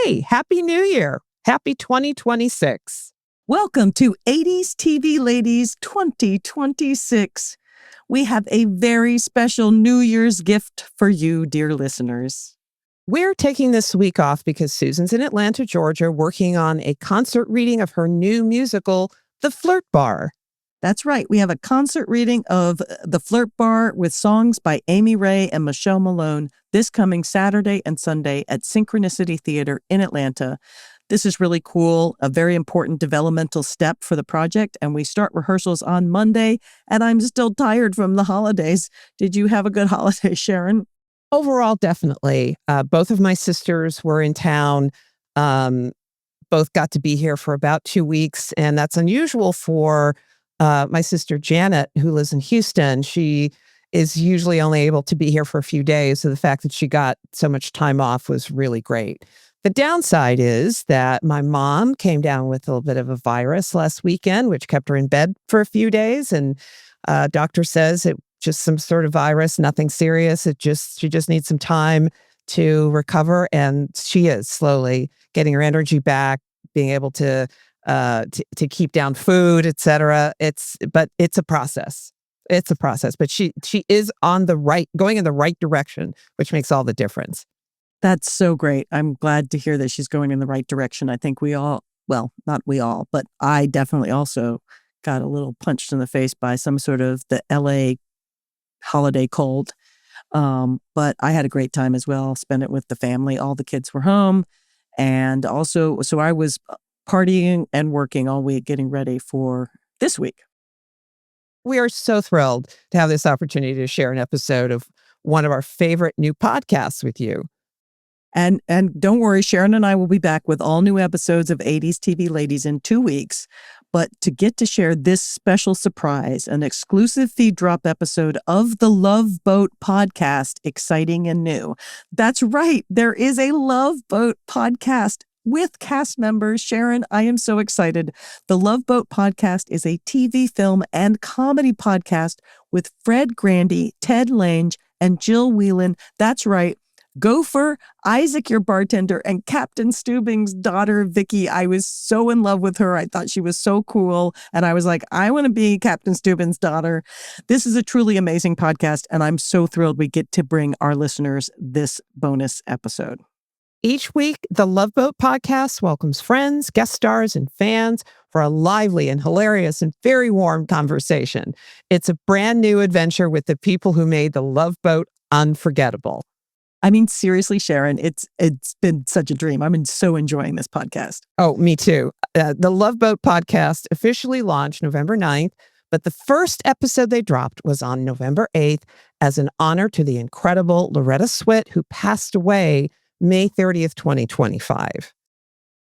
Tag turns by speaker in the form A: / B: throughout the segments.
A: Hey, Happy New Year. Happy 2026.
B: Welcome to 80s TV Ladies 2026. We have a very special New Year's gift for you, dear listeners.
A: We're taking this week off because Susan's in Atlanta, Georgia, working on a concert reading of her new musical, The Flirt Bar.
B: That's right. We have a concert reading of The Flirt Bar with songs by Amy Ray and Michelle Malone this coming Saturday and Sunday at Synchronicity Theater in Atlanta. This is really cool, a very important developmental step for the project, and we start rehearsals on Monday, and I'm still tired from the holidays. Did you have a good holiday, Sharon?
A: Overall, definitely. Both of my sisters were in town. Both got to be here for about 2 weeks, and that's unusual for my sister Janet, who lives in Houston. She is usually only able to be here for a few days, so the fact that she got so much time off was really great. The downside is that my mom came down with a little bit of a virus last weekend, which kept her in bed for a few days. And doctor says it just some sort of virus, nothing serious. She just needs some time to recover. And she is slowly getting her energy back, being able to keep down food, etc. But it's a process. It's a process. But she is going in the right direction, which makes all the difference.
B: That's so great. I'm glad to hear that she's going in the right direction. I think we all, well, not we all, but I definitely also got a little punched in the face by some sort of the LA holiday cold. But I had a great time as well. Spent it with the family. All the kids were home. And also, so I was partying and working all week, getting ready for this week.
A: We are so thrilled to have this opportunity to share an episode of one of our favorite new podcasts with you.
B: And don't worry, Sharon and I will be back with all new episodes of 80s TV Ladies in 2 weeks. But to get to share this special surprise, an exclusive feed drop episode of the Love Boat podcast, exciting and new. That's right. There is a Love Boat podcast with cast members. Sharon, I am so excited. The Love Boat podcast is a TV, film, and comedy podcast with Fred Grandy, Ted Lange, and Jill Whelan. That's right. Gopher, Isaac, your bartender, and Captain Steubing's daughter, Vicky. I was so in love with her. I thought she was so cool. And I was like, I want to be Captain Steubing's daughter. This is a truly amazing podcast. And I'm so thrilled we get to bring our listeners this bonus episode.
A: Each week, the Love Boat podcast welcomes friends, guest stars, and fans for a lively and hilarious and very warm conversation. It's a brand new adventure with the people who made the Love Boat unforgettable.
B: I mean, seriously, Sharon, it's been such a dream. I'm so enjoying this podcast.
A: Oh, me too. The Love Boat podcast officially launched November 9th, but the first episode they dropped was on November 8th as an honor to the incredible Loretta Swit, who passed away May 30th, 2025.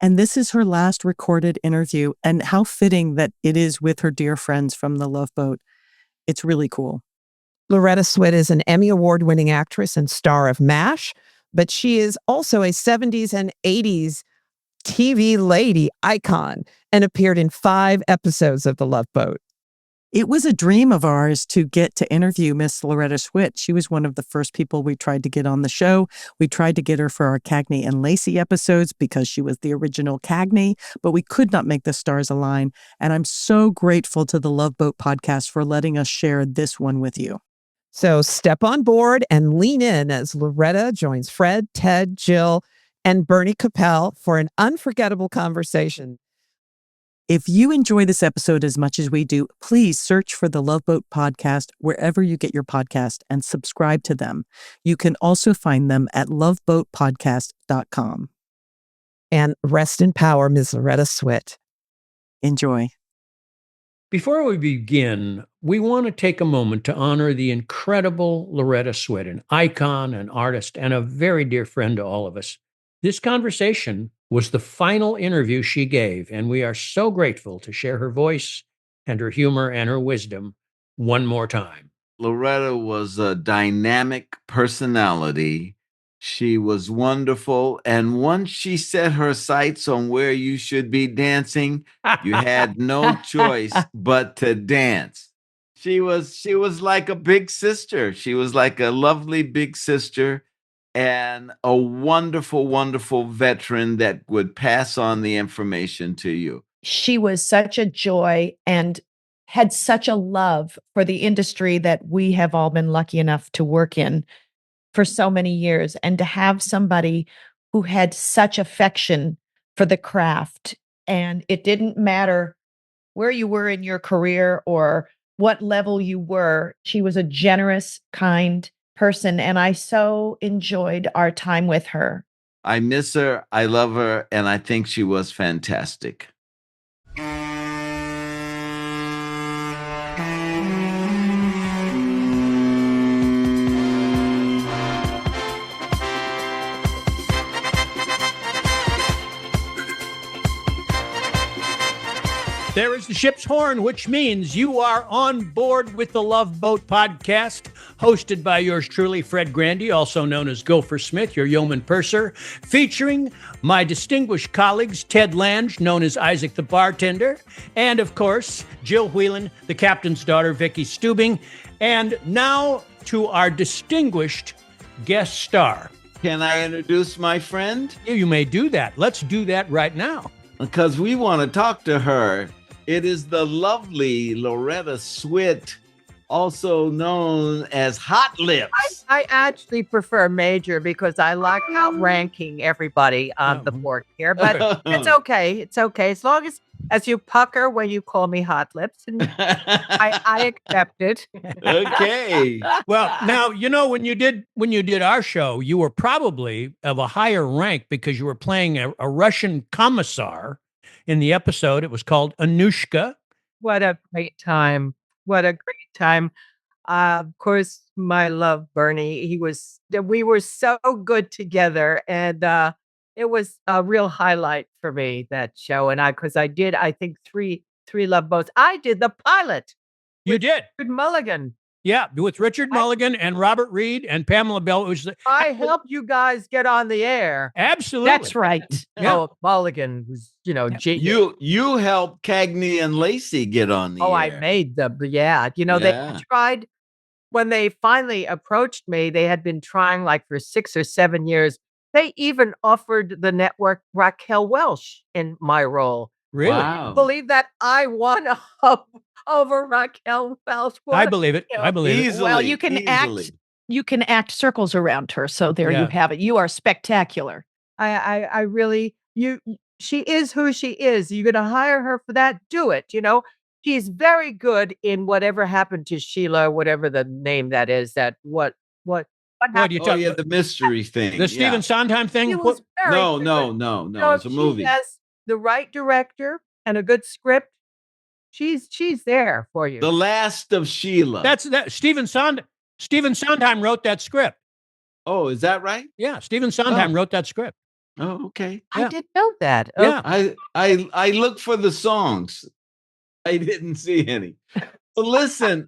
B: And this is her last recorded interview, and how fitting that it is with her dear friends from the Love Boat. It's really cool.
A: Loretta Swit is an Emmy Award-winning actress and star of MASH, but she is also a 70s and 80s TV lady icon and appeared in 5 episodes of The Love Boat.
B: It was a dream of ours to get to interview Miss Loretta Swit. She was one of the first people we tried to get on the show. We tried to get her for our Cagney and Lacey episodes because she was the original Cagney, but we could not make the stars align. And I'm so grateful to the Love Boat podcast for letting us share this one with you.
A: So step on board and lean in as Loretta joins Fred, Ted, Jill, and Bernie Kopell for an unforgettable conversation.
B: If you enjoy this episode as much as we do, please search for the Love Boat podcast wherever you get your podcast and subscribe to them. You can also find them at loveboatpodcast.com.
A: And rest in power, Ms. Loretta Swit.
B: Enjoy.
C: Before we begin, we want to take a moment to honor the incredible Loretta Swit, an icon, an artist, and a very dear friend to all of us. This conversation was the final interview she gave, and we are so grateful to share her voice and her humor and her wisdom one more time.
D: Loretta was a dynamic personality. She was wonderful. And once she set her sights on where you should be dancing, you had no choice but to dance. She was like a big sister. She was like a lovely big sister. and a wonderful, wonderful veteran that would pass on the information to you.
E: She was such a joy and had such a love for the industry that we have all been lucky enough to work in for so many years. And to have somebody who had such affection for the craft, and it didn't matter where you were in your career or what level you were, she was a generous, kind person. And I so enjoyed our time with her.
D: I miss her, I love her, and I think she was fantastic.
C: There is the ship's horn, which means you are on board with the Love Boat podcast, hosted by yours truly, Fred Grandy, also known as Gopher Smith, your yeoman purser, featuring my distinguished colleagues, Ted Lange, known as Isaac the Bartender, and, of course, Jill Whelan, the captain's daughter, Vicky Stubing, and now to our distinguished guest star.
D: Can I introduce my friend?
C: You may do that. Let's do that right now.
D: Because we want to talk to her. It is the lovely Loretta Swit, also known as Hot Lips.
F: I actually prefer Major because I like outranking everybody on the board here. But it's okay. It's okay. As long as you pucker when you call me Hot Lips, and I accept it.
D: Okay.
C: Well, now, you know, when you did our show, you were probably of a higher rank because you were playing a Russian commissar in the episode. It was called Anushka.
F: What a great time. What a great time. Of course, my love, Bernie. We were so good together. And it was a real highlight for me, that show. And because I did, I think, three Love Boats. I did the pilot.
C: You did?
F: Richard Mulligan.
C: Yeah, with Richard Mulligan and Robert Reed and Pamela Bell. It was
F: I helped you guys get on the air.
C: Absolutely.
E: That's right.
C: Yeah.
F: Oh, Mulligan was, genius.
D: You helped Cagney and Lacey get on the air.
F: I made them. Yeah. They tried when they finally approached me. They had been trying like for 6 or 7 years. They even offered the network Raquel Welch in my role.
C: Really?
D: Wow.
F: Believe that I won up over Raquel Welch.
C: I believe it. I believe it.
D: Easily.
E: Well, you can act circles around her. So there you have it. You are spectacular.
F: I really, she is who she is. You're going to hire her for that. Do it. She's very good in Whatever Happened to Sheila, whatever the name that is. What
C: What are you talking about?
D: the mystery thing.
C: The Stephen Sondheim thing?
F: She was very good.
D: No. It's a movie.
F: She has the right director and a good script. She's there for you.
D: The Last of Sheila.
C: That's Stephen Sondheim wrote that script.
D: Oh, is that right?
C: Yeah, Stephen Sondheim wrote that script.
D: Oh, okay.
F: I didn't know that.
C: Yeah.
D: I looked for the songs. I didn't see any. So listen,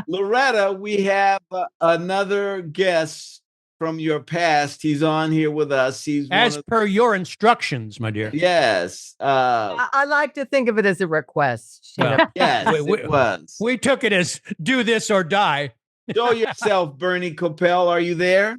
D: Loretta, we have another guest from your past. He's on here with us. He's
C: as per your instructions, my dear.
D: Yes.
F: I like to think of it as a request.
C: Well,
D: Yes, it was.
C: We took it as do this or die.
D: Show yourself, Bernie Kopell. Are you there?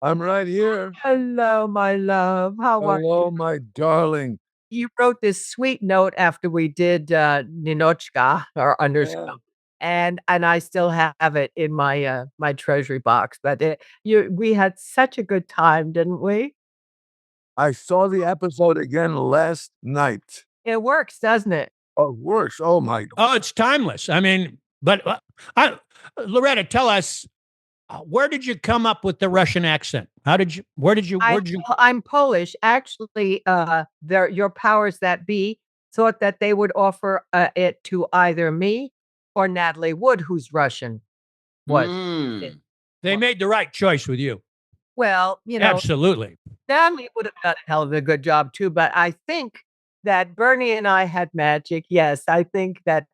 G: I'm right here.
F: Hello, my love. How are
G: Hello,
F: you?
G: my darling.
F: You wrote this sweet note after we did Ninochka or Anushka. And I still have it in my my treasury box. But we had such a good time, didn't we?
G: I saw the episode again last night.
F: It works, doesn't it?
G: Oh, it works. Oh, my.
C: Oh, it's timeless. I mean, but Loretta, tell us, where did you come up with the Russian accent? Where did you?
F: I'm Polish. Actually, your powers that be thought that they would offer it to either me or Natalie Wood, who's Russian.
C: They made the right choice with you.
F: Well,
C: Absolutely.
F: Natalie would have done a hell of a good job too, but I think that Bernie and I had magic. Yes, I think that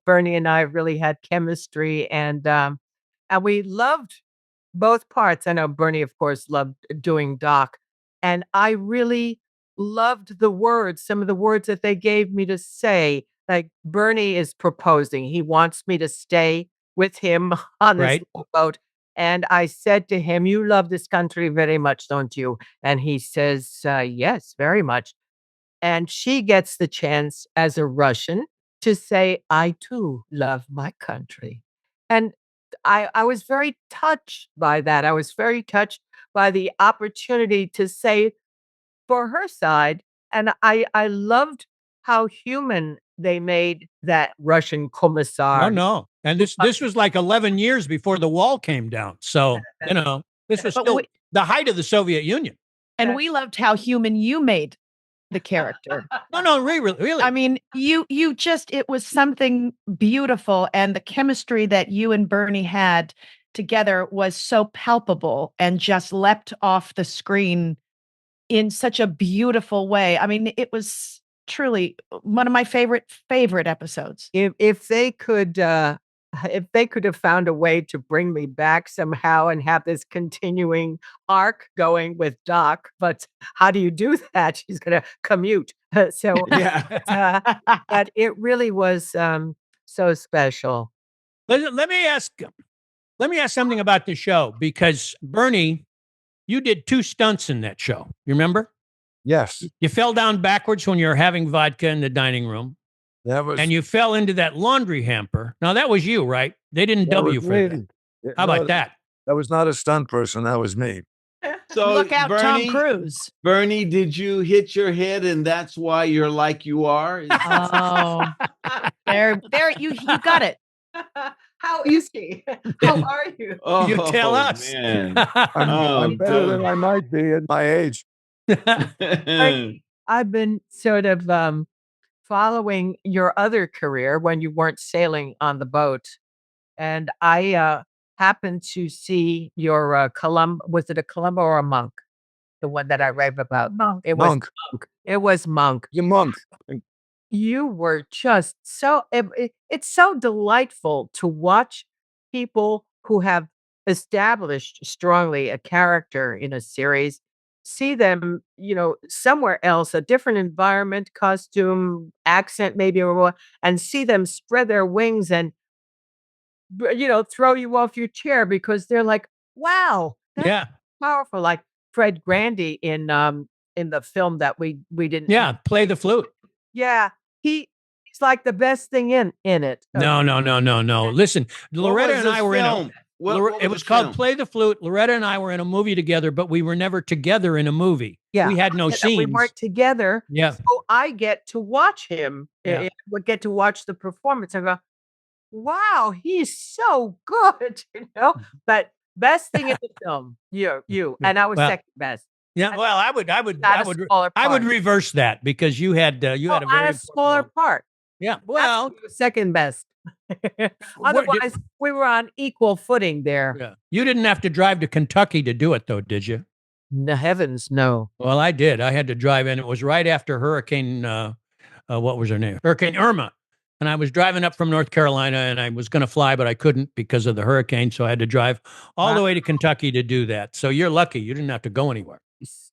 F: Bernie and I really had chemistry, and we loved both parts. I know Bernie, of course, loved doing Doc, and I really loved the words, some of the words that they gave me to say. Like Bernie is proposing. He wants me to stay with him on this boat. And I said to him, "You love this country very much, don't you?" And he says, "Yes, very much." And she gets the chance as a Russian to say, "I too love my country." And I was very touched by that. I was very touched by the opportunity to say for her side, and I loved how human they made that Russian
C: Oh,
F: commissar.
C: no. And this was like 11 years before the wall came down. So, this was
E: But
C: still
E: we-
C: the height of the Soviet Union.
E: And we loved how human you made the character.
C: No, really.
E: I mean, you just, it was something beautiful. And the chemistry that you and Bernie had together was so palpable and just leapt off the screen in such a beautiful way. I mean, it was truly one of my favorite episodes.
F: If they could have found a way to bring me back somehow and have this continuing arc going with Doc, but how do you do that? She's going to commute. So,
D: Yeah.
F: but it really was so special.
C: Let me ask something about the show, because Bernie, you did 2 stunts in that show. You remember?
G: Yes.
C: You fell down backwards when you were having vodka in the dining room,
G: That was
C: and you fell into that laundry hamper. Now, that was you, right? They didn't
G: that
C: dub
G: was
C: you for
G: me.
C: that.
G: Yeah,
C: How
G: no,
C: about that?
G: That was not a stunt person. That was me.
D: So
E: Look out, Tom
D: Bernie,
E: Cruise.
D: Bernie, did you hit your head and that's why you're like you are?
E: Oh, there, you got it.
F: How is he? How are you?
D: Oh,
C: You tell us.
D: man.
G: I'm better than I might be at my age.
F: I've been sort of following your other career when you weren't sailing on the boat, and I happened to see your was it a Columbo or a Monk? The one that I rave about.
B: Monk.
F: It was
G: Monk.
F: Monk. It was Monk.
G: You monk.
F: You were just so it's so delightful to watch people who have established strongly a character in a series, see them, somewhere else, a different environment, costume, accent, maybe, or what, and see them spread their wings and throw you off your chair because they're like, wow, that's
C: Yeah.
F: powerful. Like Fred Grandy in the film that we didn't.
C: Yeah. Play the flute.
F: Yeah, he's like the best thing in it.
C: No. Listen,
D: What
C: Loretta
D: was
C: and I
D: this
C: were in a.
D: film? What
C: It was
D: the
C: called
D: film?
C: Play the Flute. Loretta and I were in a movie together, but we were never together in a movie.
F: Yeah,
C: We had no
F: we
C: scenes.
F: weren't together.
C: Yeah.
F: So I get to watch him.
C: Yeah.
F: Would get to watch the performance and go, wow, he's so good, But best thing in the film, you, and I was
C: Well,
F: second best.
C: Yeah. Well, I would
F: Not a smaller
C: I would
F: part.
C: reverse that, because you had a very
F: On a
C: important
F: smaller
C: role.
F: part.
C: Yeah.
F: That's
C: Well,
F: why you were second best. Otherwise, we were on equal footing there.
C: yeah. You didn't have to drive to Kentucky to do it, though, did you?
F: No heavens, no.
C: Well, I did. I had to drive in. It was right after Hurricane, what was her name? Hurricane Irma. And I was driving up from North Carolina, and I was going to fly, but I couldn't because of the hurricane. So I had to drive all the way to Kentucky to do that. So you're lucky. You didn't have to go anywhere.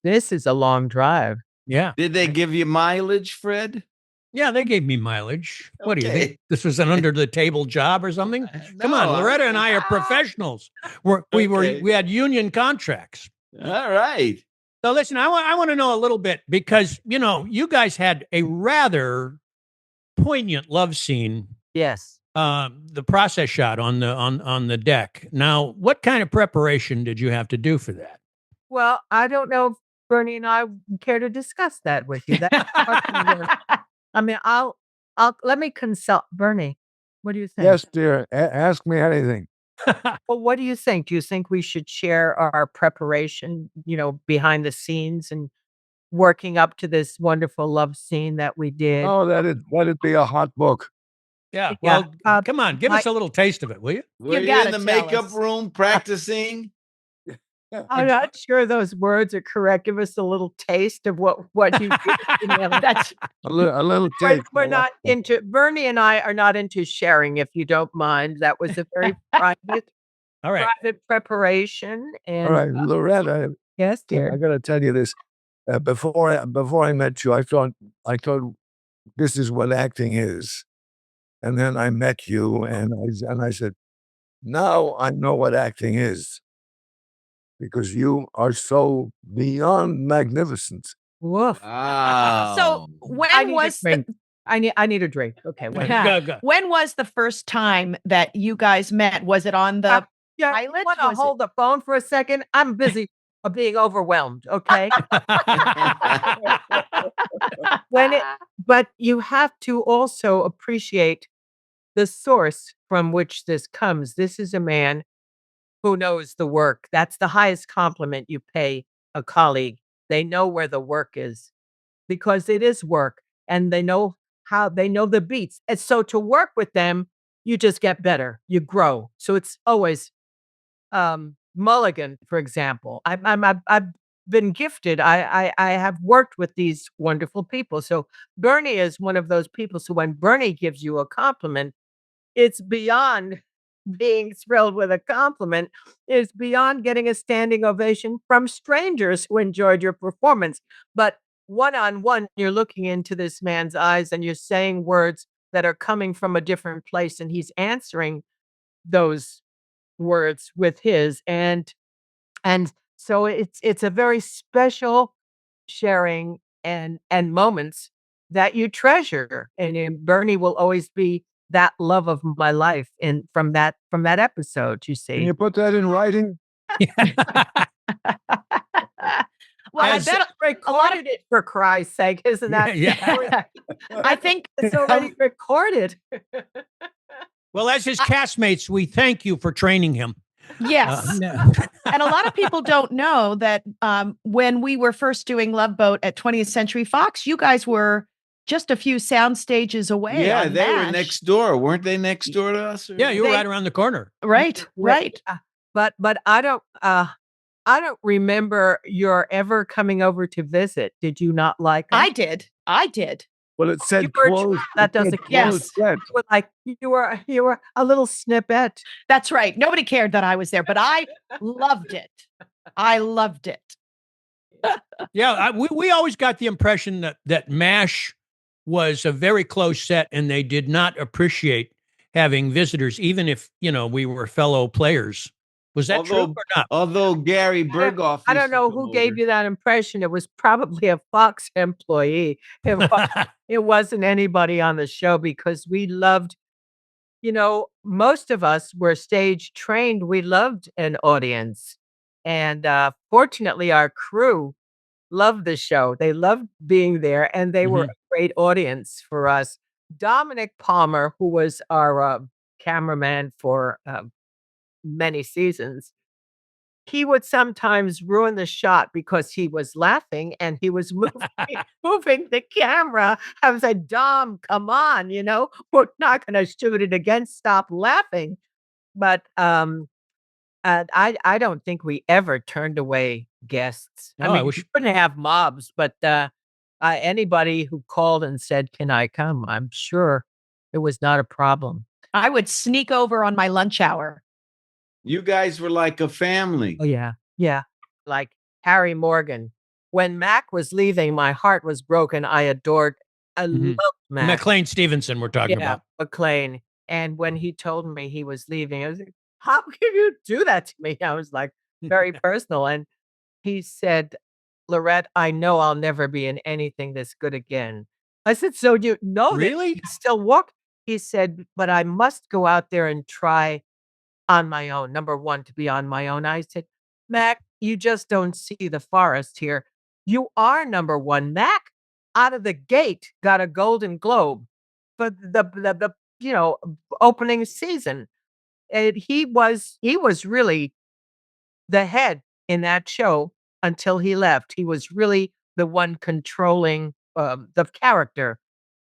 F: This is a long drive.
C: Yeah.
D: Did they give you mileage, Fred?
C: Yeah, they gave me mileage. What do you
D: Okay.
C: think? This was an under the table job or something? Come on,
D: No,
C: Loretta and I are professionals.
D: Okay.
C: We had union contracts.
D: All right.
C: So listen, I want to know a little bit, because you guys had a rather poignant love scene,
F: Yes.
C: the process shot on the deck. Now, what kind of preparation did you have to do for that?
F: Well, I don't know if Bernie and I care to discuss that with you. I mean, I'll let me consult Bernie. What do you think?
G: Yes, dear. Ask me anything.
F: Well, what do you think? Do you think we should share our preparation, behind the scenes and working up to this wonderful love scene that we did?
G: Oh, let it be a hot book.
C: Yeah.
F: Yeah.
C: Well, come on, give us a little taste of it, will you?
D: Were you
E: gotta
D: in the
E: tell
D: makeup
E: us.
D: room practicing?
F: I'm not sure those words are correct. Give us a little taste of what you did. That's
G: A little taste.
F: we're not into Bernie and I are not into sharing, if you don't mind. That was a very private
C: All right.
F: preparation. And
G: All right, Loretta.
F: yes,
G: I
F: dear.
G: got to tell you this. Before I met you, I thought this is what acting is, and then I met you, and I said, Now I know what acting is because you are so beyond magnificent.
F: Woof.
D: Wow.
E: So
F: I
E: when
F: need a
E: was the
F: drink. I need a drink. Okay, wait.
A: Go, go.
E: when was the first time that you guys met? Was it on the
F: Yeah,
E: pilot?
F: want to
E: Was it-
F: hold the phone for a second? I'm busy being overwhelmed, okay? But you have to also appreciate the source from which this comes. This is a man who knows the work. That's the highest compliment you pay a colleague. They know where the work is because it is work and they know the beats. And so to work with them, you just get better, you grow. So it's always Mulligan, for example. I've been gifted. I have worked with these wonderful people. So Bernie is one of those people. So when Bernie gives you a compliment, it's beyond being thrilled with a compliment. It's beyond getting a standing ovation from strangers who enjoyed your performance. But one on one, you're looking into this man's eyes and you're saying words that are coming from a different place, and he's answering those words with his. And so it's a very special sharing and moments that you treasure. And Bernie will always be that love of my life and from that episode, you
G: Can
F: see.
G: you put that in writing?
E: Well, I
F: I
E: bet
F: just recorded it for Christ's sake. Isn't that
A: Yeah.
E: I think
F: it's already recorded?
C: Well, as his castmates, we thank you for training him.
E: yes.
C: No.
E: And a lot of people don't know that when we were first doing Love Boat at 20th Century Fox, you guys were just a few sound stages away.
D: Yeah,
E: on
D: they were
E: MASH.
D: next door. Weren't they next door to us?
C: Yeah, you were
E: They-
C: right around the corner.
E: Right, right.
F: But I don't remember your ever coming over to visit. Did you not like him?
E: I did. I did.
G: Well, it said
F: You were a
G: closed.
F: child. That
G: it said
F: doesn't count.
G: closed set.
F: You were like you were a little snippet.
E: That's right. Nobody cared that I was there, but I loved it. I loved it.
C: Yeah, we always got the impression that MASH was a very close set, and they did not appreciate having visitors, even if we were fellow players. Was that true or not?
D: Although Gary Berghoff,
F: I don't know who gave you that impression. It was probably a Fox employee. It wasn't anybody on the show because we loved, most of us were stage trained. We loved an audience. And fortunately, our crew loved the show. They loved being there, and they were a great audience for us. Dominic Palmer, who was our cameraman for many seasons, he would sometimes ruin the shot because he was laughing and he was moving the camera. I was like, Dom, come on, we're not going to shoot it again. Stop laughing. But I don't think we ever turned away guests.
C: No, I wish-
F: we couldn't have mobs, but anybody who called and said, "Can I come?" I'm sure it was not a problem.
E: I would sneak over on my lunch hour.
D: You guys were like a family.
F: Oh yeah, yeah. Like Harry Morgan. When Mac was leaving, my heart was broken. I loved Mac.
C: McLean Stevenson, we're talking about.
F: McLean. And when he told me he was leaving, I was like, "How can you do that to me?" I was like, very personal. And he said, "Lorette, I know I'll never be in anything this good again." I said, "So you know that
C: Really?
F: you can still walk?" He said, "But I must go out there and try on my own. Number one, to be on my own." I said, "Mac, you just don't see the forest here. You are number one." Mac, out of the gate, got a Golden Globe for the opening season. And he was really the head in that show until he left. He was really the one controlling the character,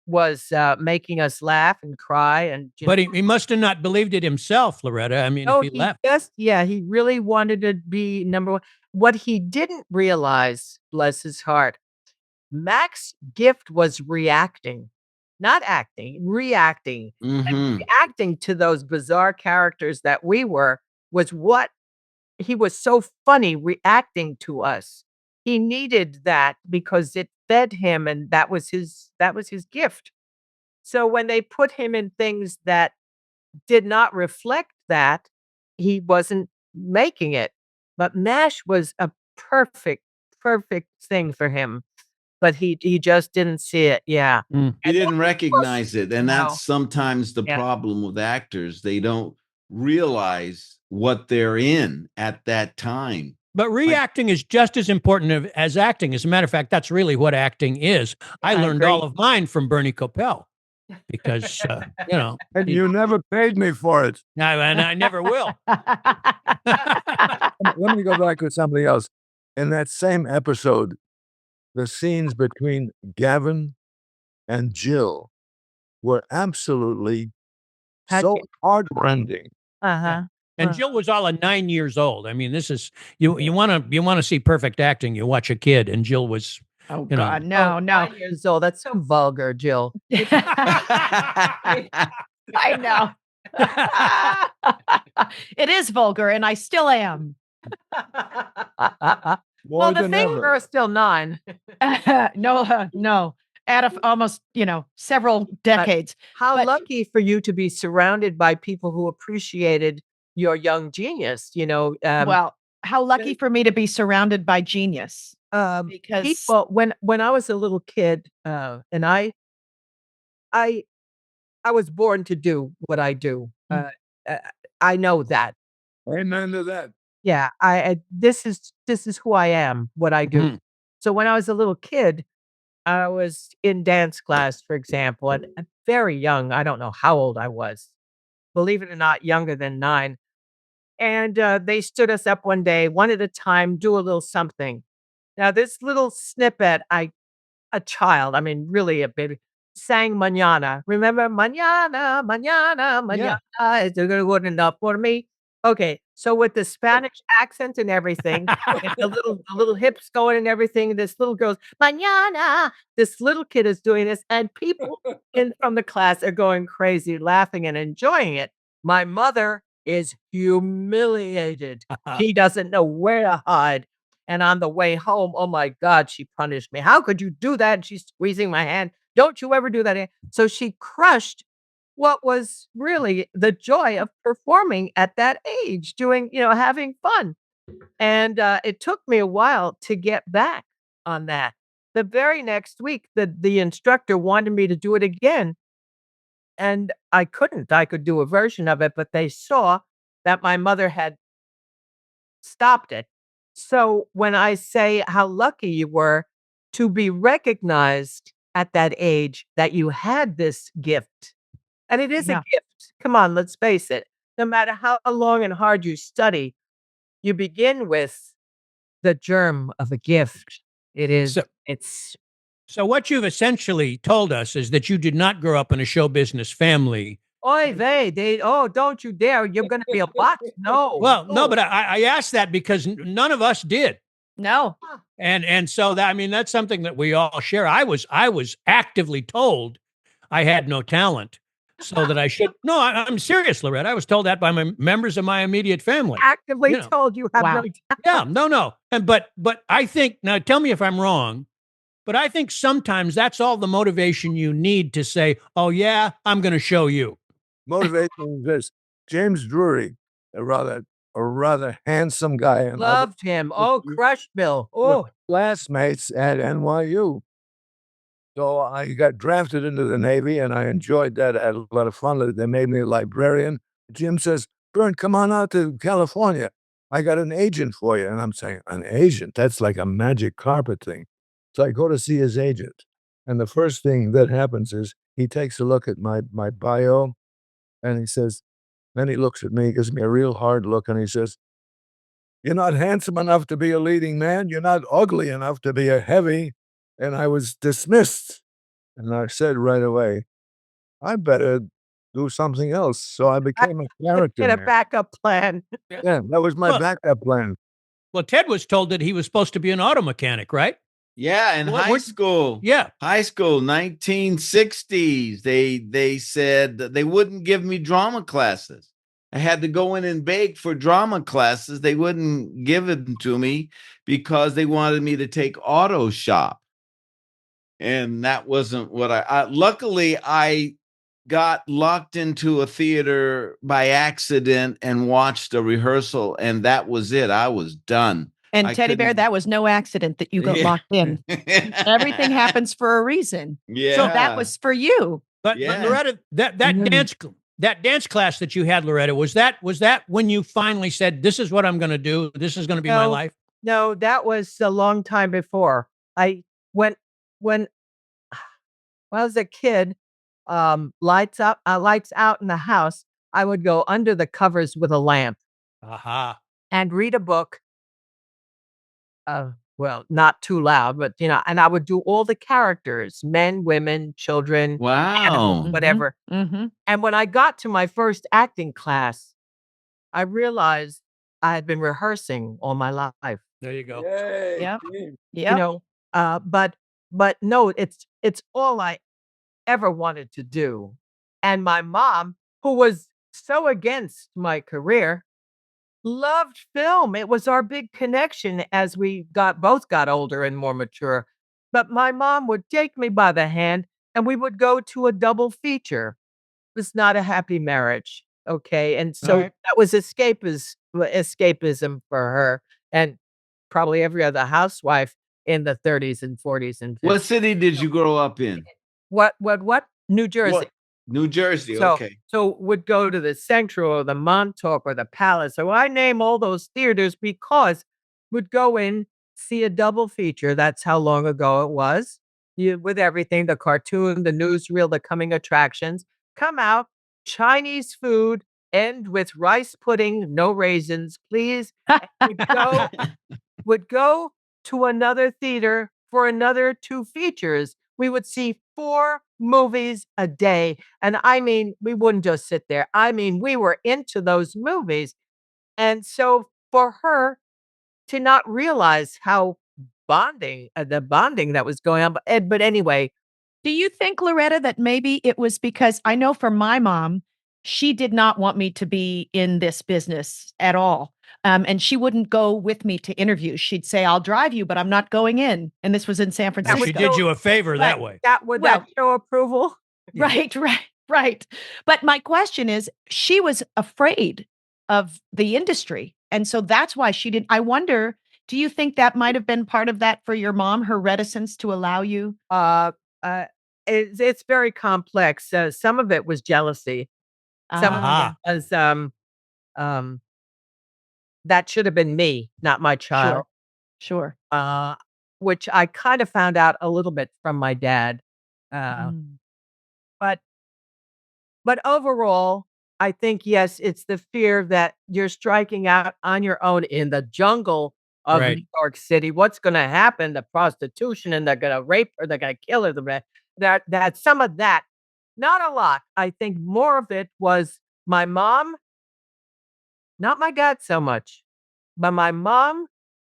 F: was making us laugh and cry. And
C: But he must have not believed it himself, Loretta. I mean,
F: no,
C: if he left.
F: he really wanted to be number one. What he didn't realize, bless his heart, Mac's gift was reacting, not acting, reacting. And
D: Mhm.
F: reacting to those bizarre characters that we were was what he was so funny reacting to us. He needed that because it fed him, and that was his gift. So when they put him in things that did not reflect that, he wasn't making it. But MASH was a perfect, perfect thing for him. But he just didn't see it. Yeah.
C: Mm.
D: He didn't recognize it. And
F: No.
D: that's sometimes the
F: Yeah.
D: problem with actors. They don't realize what they're in at that time.
C: But reacting is just as important as acting. As a matter of fact, that's really what acting is. I learned
F: agree.
C: all of mine from Bernie Kopell because, you know,
G: And you never paid me for it.
C: and I never will.
G: Let me go back to something else. In that same episode, the scenes between Gavin and Jill were absolutely so heartrending.
F: Uh-huh.
C: And Jill was all of 9 years old. I mean, this is you want to see perfect acting. You watch a kid, and Jill was.
E: Oh
C: You know.
E: God, no, no.
F: 9 years old. That's so vulgar, Jill.
E: I know. It is vulgar, and I still am.
G: More
E: the
G: than
E: thing
G: ever.
F: You're still 9.
E: No, no. Out of almost, several decades.
F: How
E: But-
F: lucky for you to be surrounded by people who appreciated your young genius,
E: Well, how lucky for me to be surrounded by genius. Because
F: people when I was a little kid, and I was born to do what I do. I know that.
G: Amen to that.
F: Yeah, this is who I am, what I do.
C: Mhm.
F: So when I was a little kid, I was in dance class, for example, and very young. I don't know how old I was. Believe it or not, younger than 9. And they stood us up one day, one at a time, do a little something. Now, this little snippet, a child, I mean, really a baby, sang Mañana. Remember Mañana, Mañana, Mañana, is it good enough for me? Okay, so with the Spanish accent and everything, and the little hips going and everything, this little girl's Mañana. This little kid is doing this, and people from the class are going crazy, laughing and enjoying it. My mother is humiliated. She doesn't know where to hide. And on the way home, oh my God, she punished me. How could you do that? And she's squeezing my hand. Don't you ever do that. So she crushed what was really the joy of performing at that age, doing, having fun. And it took me a while to get back on that. The very next week, the instructor wanted me to do it again. And I couldn't. I could do a version of it, but they saw that my mother had stopped it. So when I say how lucky you were to be recognized at that age that you had this gift, and it is a gift. Come on, let's face it. No matter how long and hard you study, you begin with the germ of a gift. It is, it's
C: So what you've essentially told us is that you did not grow up in a show business family.
F: oy vey, don't you dare. You're going to be a bot. No.
C: Well, no, but I asked that because none of us did.
E: no.
C: And so that's something that we all share. I was actively told I had no talent, so that I should. No, I'm serious, Loretta. I was told that by members of my immediate family.
F: Actively told you have
E: Wow.
F: no
C: Yeah, no. And but I think, now tell me if I'm wrong, but I think sometimes that's all the motivation you need to say, "Oh yeah, I'm going to show you."
G: Motivation is this. James Drury, a rather handsome guy, and I
F: loved him. Oh, crush Bill.
G: were
F: Oh,
G: classmates at NYU. So I got drafted into the Navy, and I enjoyed that. I had a lot of fun. They made me a librarian. Jim says, "Bern, come on out to California. I got an agent for you." And I'm saying, "An agent? That's like a magic carpet thing." So I go to see his agent. And the first thing that happens is he takes a look at my bio, and he says, then he looks at me, gives me a real hard look, and he says, "You're not handsome enough to be a leading man. You're not ugly enough to be a heavy." And I was dismissed. And I said right away, I better do something else. So I became a character
F: get a
G: man.
F: backup plan.
G: Yeah, that was my
C: Well-
G: backup plan.
C: Well, Ted was told that he was supposed to be an auto mechanic, right?
D: Yeah, in high school.
C: Yeah.
D: High school, 1960s. They said that they wouldn't give me drama classes. I had to go in and beg for drama classes. They wouldn't give them to me because they wanted me to take auto shop. And that wasn't what luckily I got locked into a theater by accident and watched a rehearsal, and that was it. I was done.
E: And
D: I
E: Teddy Bear,
D: couldn't-
E: that was no accident that you got
D: Yeah.
E: locked in. Everything happens for a reason.
D: Yeah.
E: So that was for you.
C: But
D: Yeah.
C: Loretta, that
E: Mhm.
C: dance class that you had, Loretta, was that when you finally said, "This is what I'm going to do. This is going to be my
F: No.
C: life"?
F: No, that was a long time before. I when when I was a kid, lights out in the house, I would go under the covers with a lamp
C: Aha.
F: and read a book. Well, not too loud, but and I would do all the characters, men, women, children, animals,
D: Wow.
F: whatever.
E: Mhm.
F: And when I got to my first acting class, I realized I had been rehearsing all my life.
C: There you go.
G: Yay.
E: Yep.
G: team.
F: You
E: Yep.
F: know, but no, it's all I ever wanted to do. And my mom, who was so against my career, loved film. It was our big connection as we both got older and more mature. But my mom would take me by the hand and we would go to a double feature. It was not a happy marriage. Okay. And so
C: Right.
F: that was escapism for her and probably every other housewife in the 30s and 40s and 50s.
D: What city did you grow up in?
F: What? New Jersey.
D: What? New Jersey.
F: So,
D: Okay.
F: so would go to the Central or the Montauk or the Palace. So I name all those theaters because would go in, see a double feature. That's how long ago it was. You with everything, the cartoon, the newsreel, the coming attractions, come out, Chinese food, end with rice pudding, no raisins, please. Would go to another theater for another 2 features. We would see 4 movies a day, and I mean, we wouldn't just sit there. I mean, we were into those movies, and so for her to not realize how the bonding that was going on, but anyway.
E: Do you think, Loretta, that maybe it was because I know for my mom, she did not want me to be in this business at all. And she wouldn't go with me to interviews. She'd say, I'll drive you, but I'm not going in. And this was in San
C: Now,
E: Francisco.
C: she did you a favor that way.
F: Would
E: Well-
F: that show approval?
E: Right, right. But my question is, she was afraid of the industry. And so that's why she didn't. I wonder, do you think that might have been part of that for your mom, her reticence to allow you?
F: Uh, uh, it's very complex. Some of it was jealousy. Some of
C: Aha.
F: it was, um, that should have been me, not my child.
E: Sure.
F: Uh, which I kind of found out a little bit from my dad. Uh,
E: Mm.
F: but but overall, I think, yes, it's the fear that you're striking out on your own in the jungle of
C: Right.
F: New York City. What's gonna happen? The prostitution, and they're gonna rape her, they're gonna kill her, that some of that, not a lot. I think more of it was my mom, not my dad so much, but my mom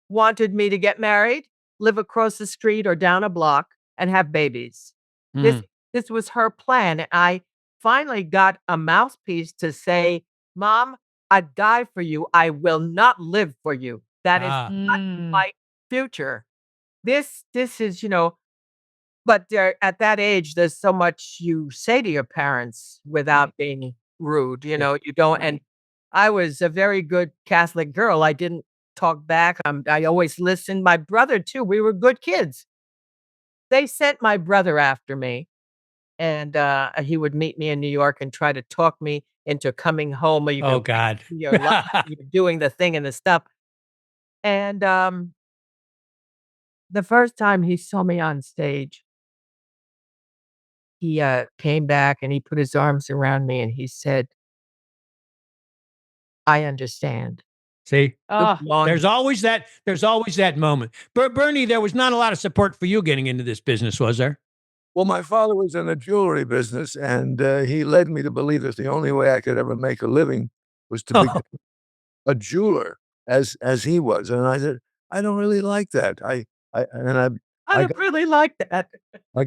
F: wanted me to get married, live across the street or down a block, and have babies. This
C: Mm.
F: this was her plan, and I finally got a mouthpiece to say, "Mom, I'd die for you. I will not live for you. That is
C: Ah.
F: not
E: Mm.
F: my future." This is, but at that age, there's so much you say to your parents without being rude, you don't. And I was a very good Catholic girl. I didn't talk back. I always listened. My brother too. We were good kids. They sent my brother after me, and he would meet me in New York and try to talk me into coming home. Or
C: Oh, God.
F: you're doing the thing and the stuff. And the first time he saw me on stage, he came back and he put his arms around me and he said, "I understand."
C: See?
E: Oh,
C: There's always that moment. Bernie, there was not a lot of support for you getting into this business, was there?
G: Well, my father was in the jewelry business, and he led me to believe that the only way I could ever make a living was to become a jeweler, as he was. And I said, I don't really like that. I
F: I don't really like that.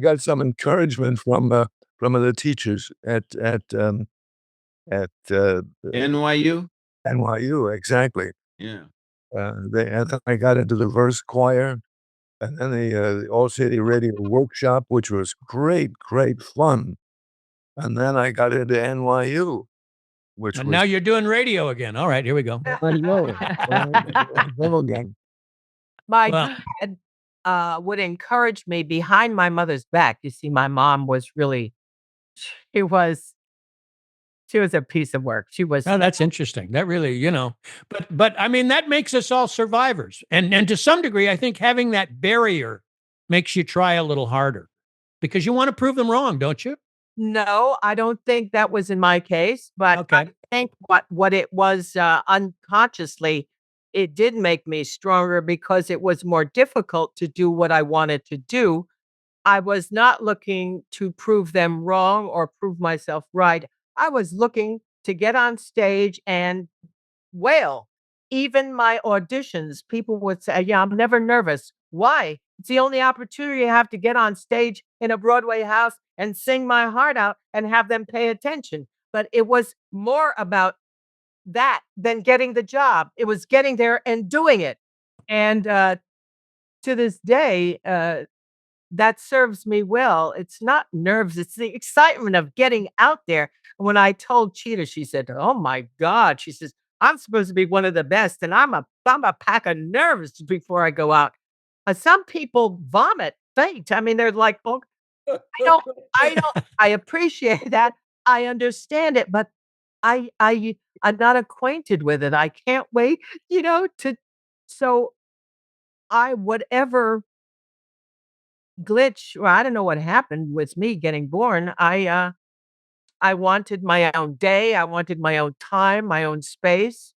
G: got some encouragement from the teachers at
D: NYU?
G: NYU. Exactly.
D: Yeah.
G: I got into the verse choir, and then the All City Radio Workshop, which was great fun. And then I got into NYU, which
C: And
G: was
C: now you're doing radio again. All right, here we go.
G: radio. Again.
F: My
C: Well-
F: dad would encourage me behind my mother's back. You see, my mom was really, she was a piece of work. She was
C: Oh, that's interesting. That really, but I mean, that makes us all survivors. And to some degree, I think having that barrier makes you try a little harder because you want to prove them wrong, don't you?
F: No, I don't think that was in my case, but I
C: Okay.
F: think what it was unconsciously, it did make me stronger because it was more difficult to do what I wanted to do. I was not looking to prove them wrong or prove myself right. I was looking to get on stage and wail. Even my auditions, people would say, "Yeah, I'm never nervous." Why? It's the only opportunity I have to get on stage in a Broadway house and sing my heart out and have them pay attention. But it was more about that than getting the job. It was getting there and doing it. And to this day, that serves me well. It's not nerves, it's the excitement of getting out there. When I told Cheetah, she said, "Oh my God." She says, "I'm supposed to be one of the best, and I'm a pack of nerves before I go out." Some people vomit, faint. I mean, they're like, "Oh, I appreciate that. I understand it, but I'm not acquainted with it. I can't wait, to so I whatever glitch, or I don't know what happened with me getting born. I wanted my own day, I wanted my own time, my own space,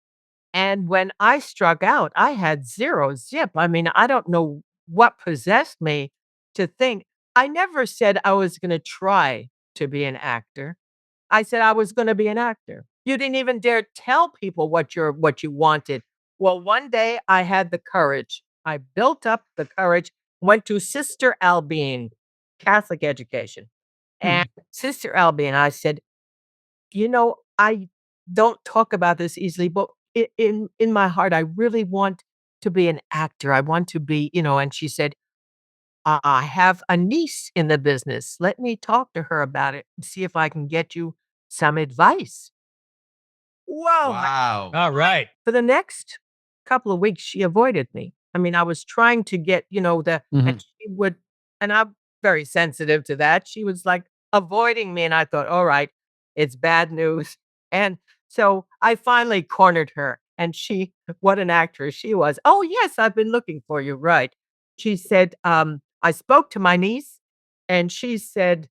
F: and when I struck out, I had 0 zip. I mean, I don't know what possessed me to think. I never said I was gonna try to be an actor. I said I was gonna be an actor. You didn't even dare tell people what you wanted. Well, one day I had the courage. I built up the courage, went to Sister Albine, Catholic education. And Sister Albine, I said, I don't talk about this easily, but in my heart, I really want to be an actor. I want to be, and she said, I have a niece in the business. Let me talk to her about it and see if I can get you some advice. Whoa.
D: Wow.
C: All right.
F: For the next couple of weeks, she avoided me. I mean, I was trying to get, and she would, and I'm very sensitive to that. She was like avoiding me. And I thought, all right, it's bad news. And so I finally cornered her. And what an actress she was. "Oh, yes, I've been looking for you." Right. She said, I spoke to my niece and she said,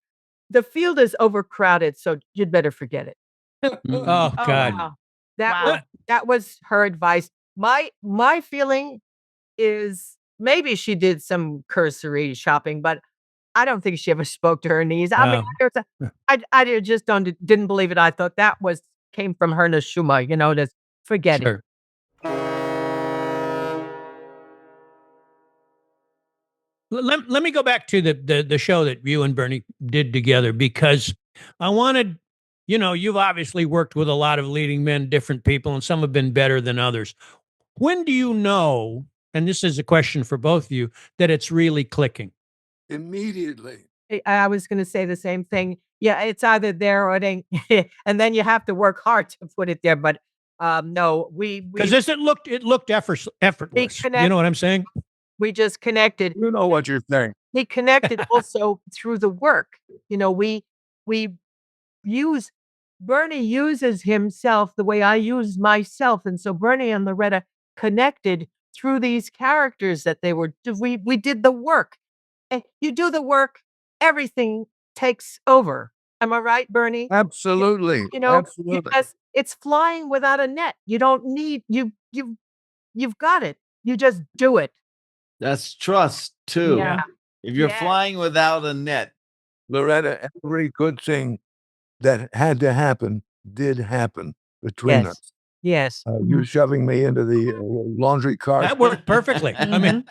F: "The field is overcrowded, so you'd better forget it."
C: Oh,
E: Oh,
C: God.
E: wow.
F: That
E: Wow.
F: was that was her advice. My feeling is maybe she did some cursory shopping, but I don't think she ever spoke to her niece. I mean,
C: Wow.
F: I just didn't believe it. I thought that came from her neshuma, just forget it.
C: Sure. Let me go back to the show that you and Bernie did together because I wanted, you've obviously worked with a lot of leading men, different people, and some have been better than others. When do you know, and this is a question for both of you, that it's really clicking?
G: Immediately.
F: I was gonna say the same thing. Yeah, it's either there or it ain't, and then you have to work hard to put it there. But no,
C: Because it looked effortless. You
F: connect.
C: know what I'm saying?
F: We just connected.
G: You know what you're saying.
F: We connected also through the work. We use Bernie uses himself the way I use myself, and so Bernie and Loretta connected through these characters that we did the work. And you do the work, everything takes over. Am I right, Bernie?
G: Absolutely. Absolutely.
F: Because it's flying without a net. You don't need you've got it. You just do it.
D: That's trust too.
F: Yeah.
D: If you're
F: Yeah.
D: flying without a net,
G: Loretta, every good thing that had to happen did happen between
F: Yes.
G: us.
F: Yes.
G: You shoving me into the laundry cart.
C: That worked perfectly. I mean,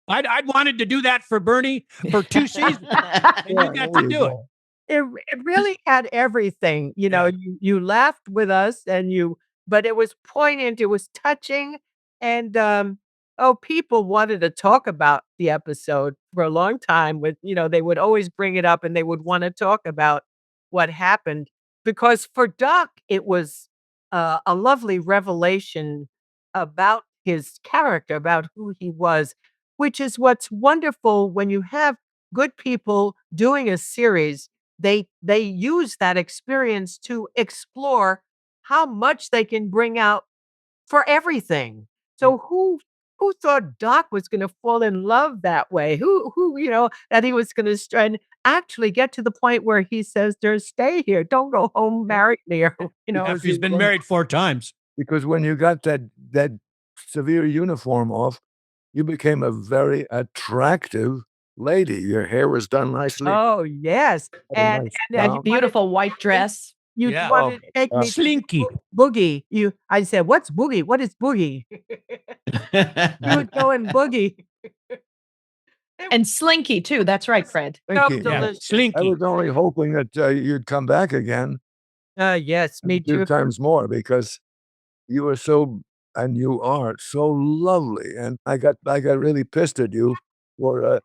C: I'd wanted to do that for Bernie for 2 seasons, and you got to do it.
F: It really had everything, you laughed with us but it was poignant, it was touching, and, Oh, people wanted to talk about the episode for a long time with, they would always bring it up and they would wanna talk about what happened because for Doc, it was, a lovely revelation about his character, about who he was, which is what's wonderful when you have good people doing a series. They use that experience to explore how much they can bring out for everything. So who thought Doc was gonna fall in love that way? Who that he was gonna and actually get to the point where he says, "Just stay here. Don't go home, marry me," or,
C: After he's been married 4 times.
G: Because when you got that severe uniform off, you became a very attractive lady. Your hair was done nicely.
F: Oh, yes.
G: Had a
F: And
G: nice
F: and
E: That
F: you
G: gown.
E: beautiful white dress.
F: you
C: Yeah.
F: wanted to take
G: Oh,
F: me to
C: Slinky.
F: Boogie. I said, "What's Boogie? What is Boogie?" You would go and boogie.
E: And Slinky too. That's right, Fred.
F: So
G: Thank you.
C: Yeah,
F: delicious.
G: I
C: Slinky.
G: was only hoping that you'd come back again
F: Yes, me
G: a few
F: too.
G: times more because you were so, and you are so lovely. And I got really pissed at you for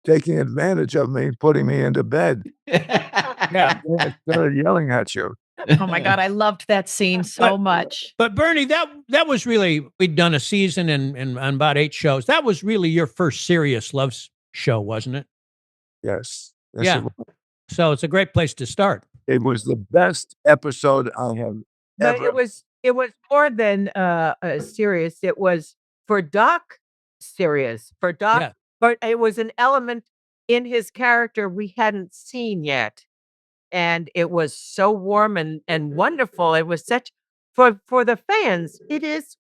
G: taking advantage of me, putting me into bed.
C: Yeah.
G: I started yelling at you.
E: Oh my God, I loved that scene so much.
C: But Bernie, that was really, we'd done a season and about 8 shows. That was really your first serious love show, wasn't it?
G: Yes. Yes,
C: Yeah. So it's a great place to start.
G: It was the best episode I have
F: But
G: ever.
F: it was more than, serious. It was for Doc serious. For Doc,
C: Yeah.
F: but it was an element in his character we hadn't seen yet. And it was so warm and wonderful. It was such for the fans, it is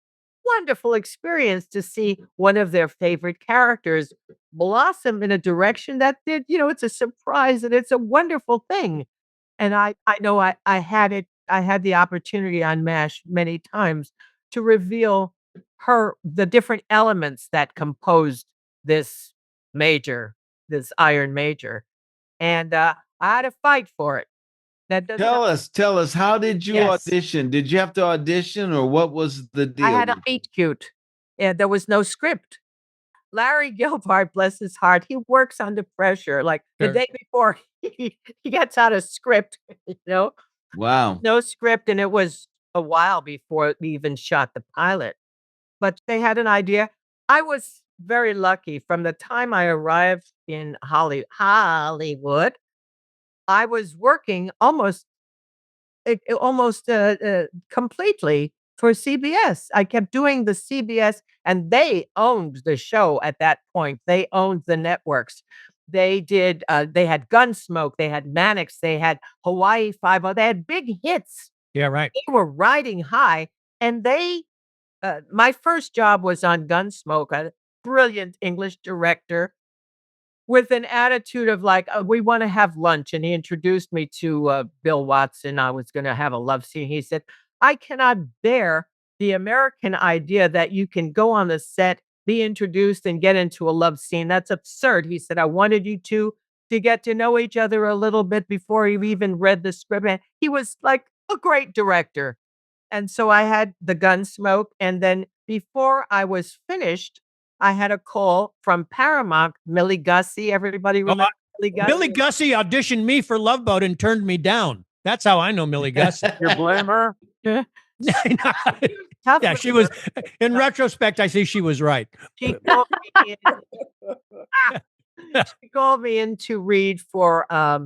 F: wonderful experience to see one of their favorite characters blossom in a direction that it's a surprise and it's a wonderful thing. And I know I had the opportunity on MASH many times to reveal the different elements that composed this this Iron Major. And, I had to fight for it. That doesn't
D: Tell us, how did you
F: Yes.
D: audition? Did you have to audition or what was the
F: I
D: deal?
F: had to meet cute. And there was no script. Larry Gilbart, bless his heart, he works under pressure. Like the
C: Sure.
F: day before he gets out a script, you know?
D: Wow.
F: No script, and it was a while before we even shot the pilot. But they had an idea. I was very lucky from the time I arrived in Hollywood. I was working almost completely for CBS. I kept doing the CBS, and they owned the show at that point. They owned the networks. They did. They had Gunsmoke. They had Mannix. They had Hawaii Five-O. They had big hits.
C: Yeah, right.
F: They were riding high, and my first job was on Gunsmoke. A brilliant English director with an attitude of like, "We wanna have lunch," and he introduced me to, Bill Watson. I was gonna have a love scene. He said, "I cannot bear the American idea that you can go on the set, be introduced, and get into a love scene. That's absurd." He said, "I wanted you to get to know each other a little bit before you even read the script," and he was like a great director. And so I had the Gunsmoke, and then before I was finished, I had a call from Paramount, Millie Gussie. Everybody remember Millie Gussie?
C: Millie Gussie auditioned me for Love Boat and turned me down. That's how I know Millie Gussie.
G: You blame her?
F: Tough
C: Yeah, she was. In retrospect, I see she was right.
F: She called me she called me in to read for a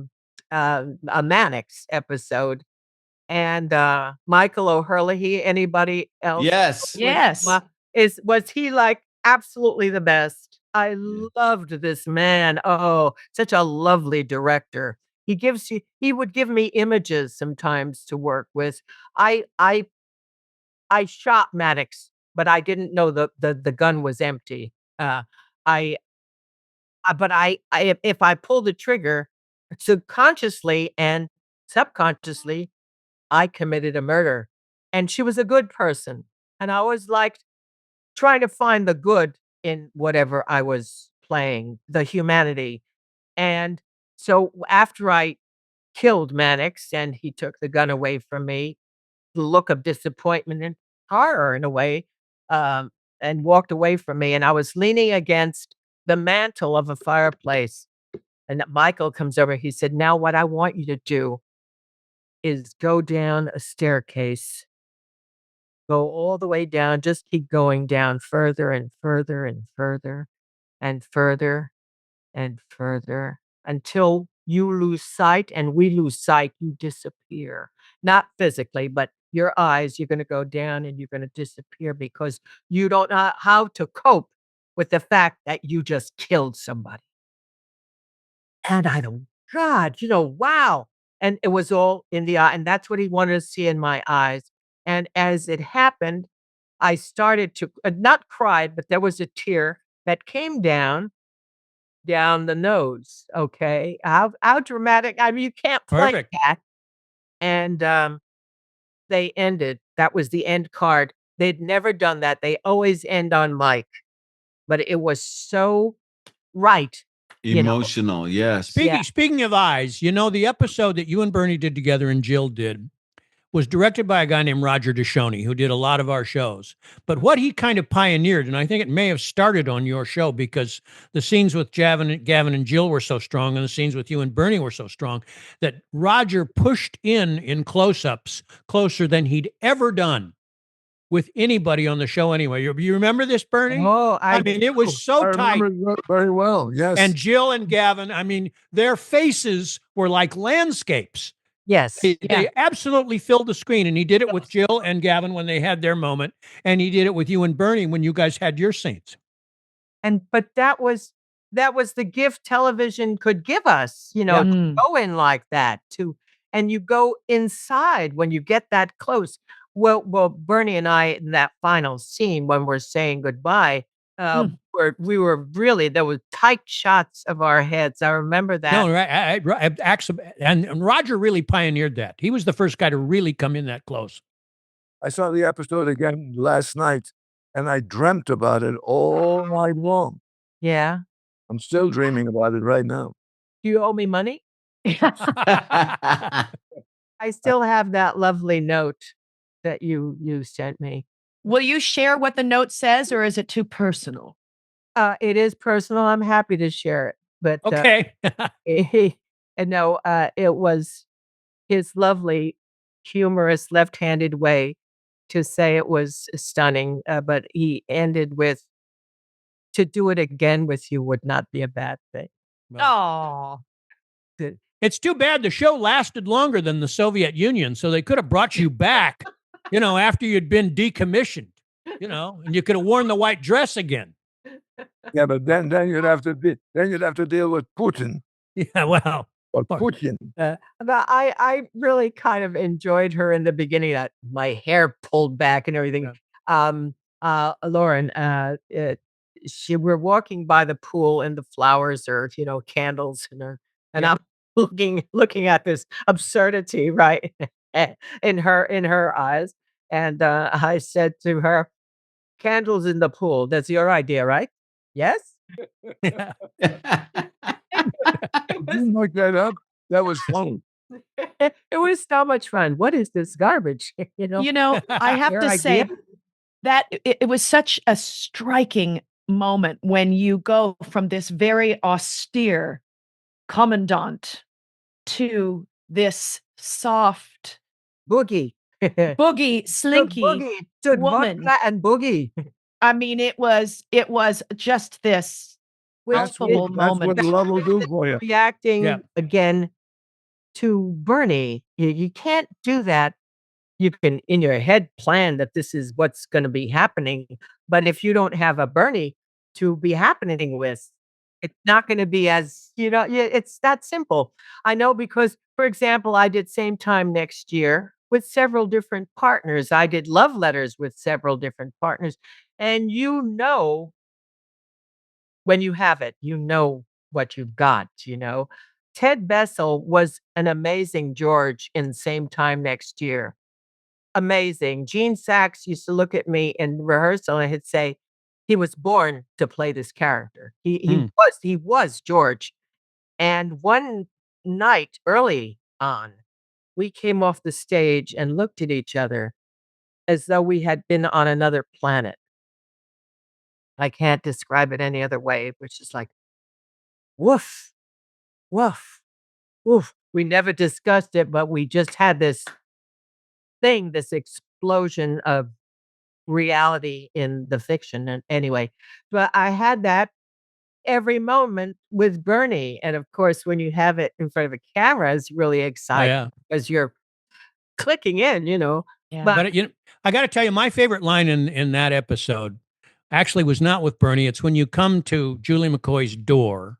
F: Mannix episode. And Michael O'Hurley, anybody else?
D: Yes.
E: Yes.
F: Was he like absolutely the best? I loved this man. Oh, such a lovely director. He would give me images sometimes to work with. I shot Maddox, but I didn't know the gun was empty. I but if I pull the trigger subconsciously and subconsciously, I committed a murder. And she was a good person. And I always liked trying to find the good in whatever I was playing, the humanity. And so after I killed Mannix and he took the gun away from me, the look of disappointment and horror in a way, and walked away from me, and I was leaning against the mantle of a fireplace, and Michael comes over, he said, "Now what I want you to do is go down a staircase, go all the way down, just keep going down further and further and further and further and further until you lose sight and we lose sight, you disappear. Not physically, but your eyes, you're gonna go down and you're gonna disappear because you don't know how to cope with the fact that you just killed somebody." And I don't God, wow. And it was all in the eye, and that's what he wanted to see in my eyes. And as it happened, I started to not cry, but there was a tear that came down the nose, okay? How dramatic, I mean, you can't play
C: Perfect.
F: that. And, they ended. That was the end card. They'd never done that. They always end on Mike, but it was so right, you know?
D: Emotional, yes.
C: Speaking of eyes, the episode that you and Bernie did together and Jill did was directed by a guy named Roger DeShoney, who did a lot of our shows. But what he kind of pioneered, and I think it may have started on your show because the scenes with Gavin and Jill were so strong, and the scenes with you and Bernie were so strong, that Roger pushed in close-ups closer than he'd ever done with anybody on the show anyway. You remember this, Bernie?
F: Oh,
C: I mean, it was so
G: I
C: tight.
G: remember it very well. Yes.
C: And Jill and Gavin, I mean, their faces were like landscapes.
F: yes.
C: They absolutely filled the screen, and he did it with Jill and Gavin when they had their moment, and he did it with you and Bernie when you guys had your scenes.
F: But that was the gift television could give us,
C: Yeah.
F: to go in like that, and you go inside when you get that close. Well, Bernie and I in that final scene when we're saying goodbye, we were really there were tight shots of our heads. I remember that.
C: No, and Roger really pioneered that. He was the first guy to really come in that close.
G: I saw the episode again last night, and I dreamt about it all night long.
F: Yeah.
G: I'm still dreaming about it right now.
F: Do you owe me money? I still have that lovely note that you sent me.
E: Will you share what the note says, or is it too personal?
F: It is personal. I'm happy to share it, but
C: Okay.
F: and no, it was his lovely, humorous, left-handed way to say it was stunning. But he ended with, "To do it again with you would not be a bad thing."
E: Oh,
C: It's too bad the show lasted longer than the Soviet Union, so they could have brought you back, after you'd been decommissioned, and you could have worn the white dress again.
G: Yeah, but then you'd have to deal with Putin
C: Yeah, well.
G: or Putin.
F: But I really kind of enjoyed her in the beginning, that my hair pulled back and everything. Lauren, we're walking by the pool and the flowers are, candles and I'm looking at this absurdity, right? in her eyes. And I said to her, "Candles in the pool. That's your idea, right?" "Yes."
C: Yeah.
G: Didn't look that up. That was funny.
F: It was so much fun. What is this garbage?
E: I have
F: Your
E: to say
F: idea?
E: that it was such a striking moment when you go from this very austere commandant to this soft
F: Boogie.
E: boogie, slinky
F: Boogie. Dude,
E: woman.
F: vodka and boogie.
E: I mean, it was just this
F: Which
E: palpable
G: That's what
E: moment.
G: love will do for you.
F: reacting
C: Yeah.
F: again to Bernie. You can't do that. You can in your head plan that this is what's going to be happening, but if you don't have a Bernie to be happening with, it's not going to be as it's that simple. I know because, for example, I did Same Time Next Year with several different partners. I did love letters with several different partners, and when you have it, you know what you've got. Ted Bessel was an amazing George in Same Time Next Year. Amazing. Gene Sachs used to look at me in rehearsal and he'd say, he was born to play this character. He was George. And one night early on, we came off the stage and looked at each other as though we had been on another planet. I can't describe it any other way, which is like, woof, woof, woof. We never discussed it, but we just had this thing, this explosion of reality in the fiction. And anyway, but I had that every moment with Bernie. And of course, when you have it in front of a camera, it's really
C: Oh,
F: exciting
C: yeah.
F: because you're clicking in,
E: Yeah.
F: But
C: But, I gotta tell you, my favorite line in that episode actually was not with Bernie. It's when you come to Julie McCoy's door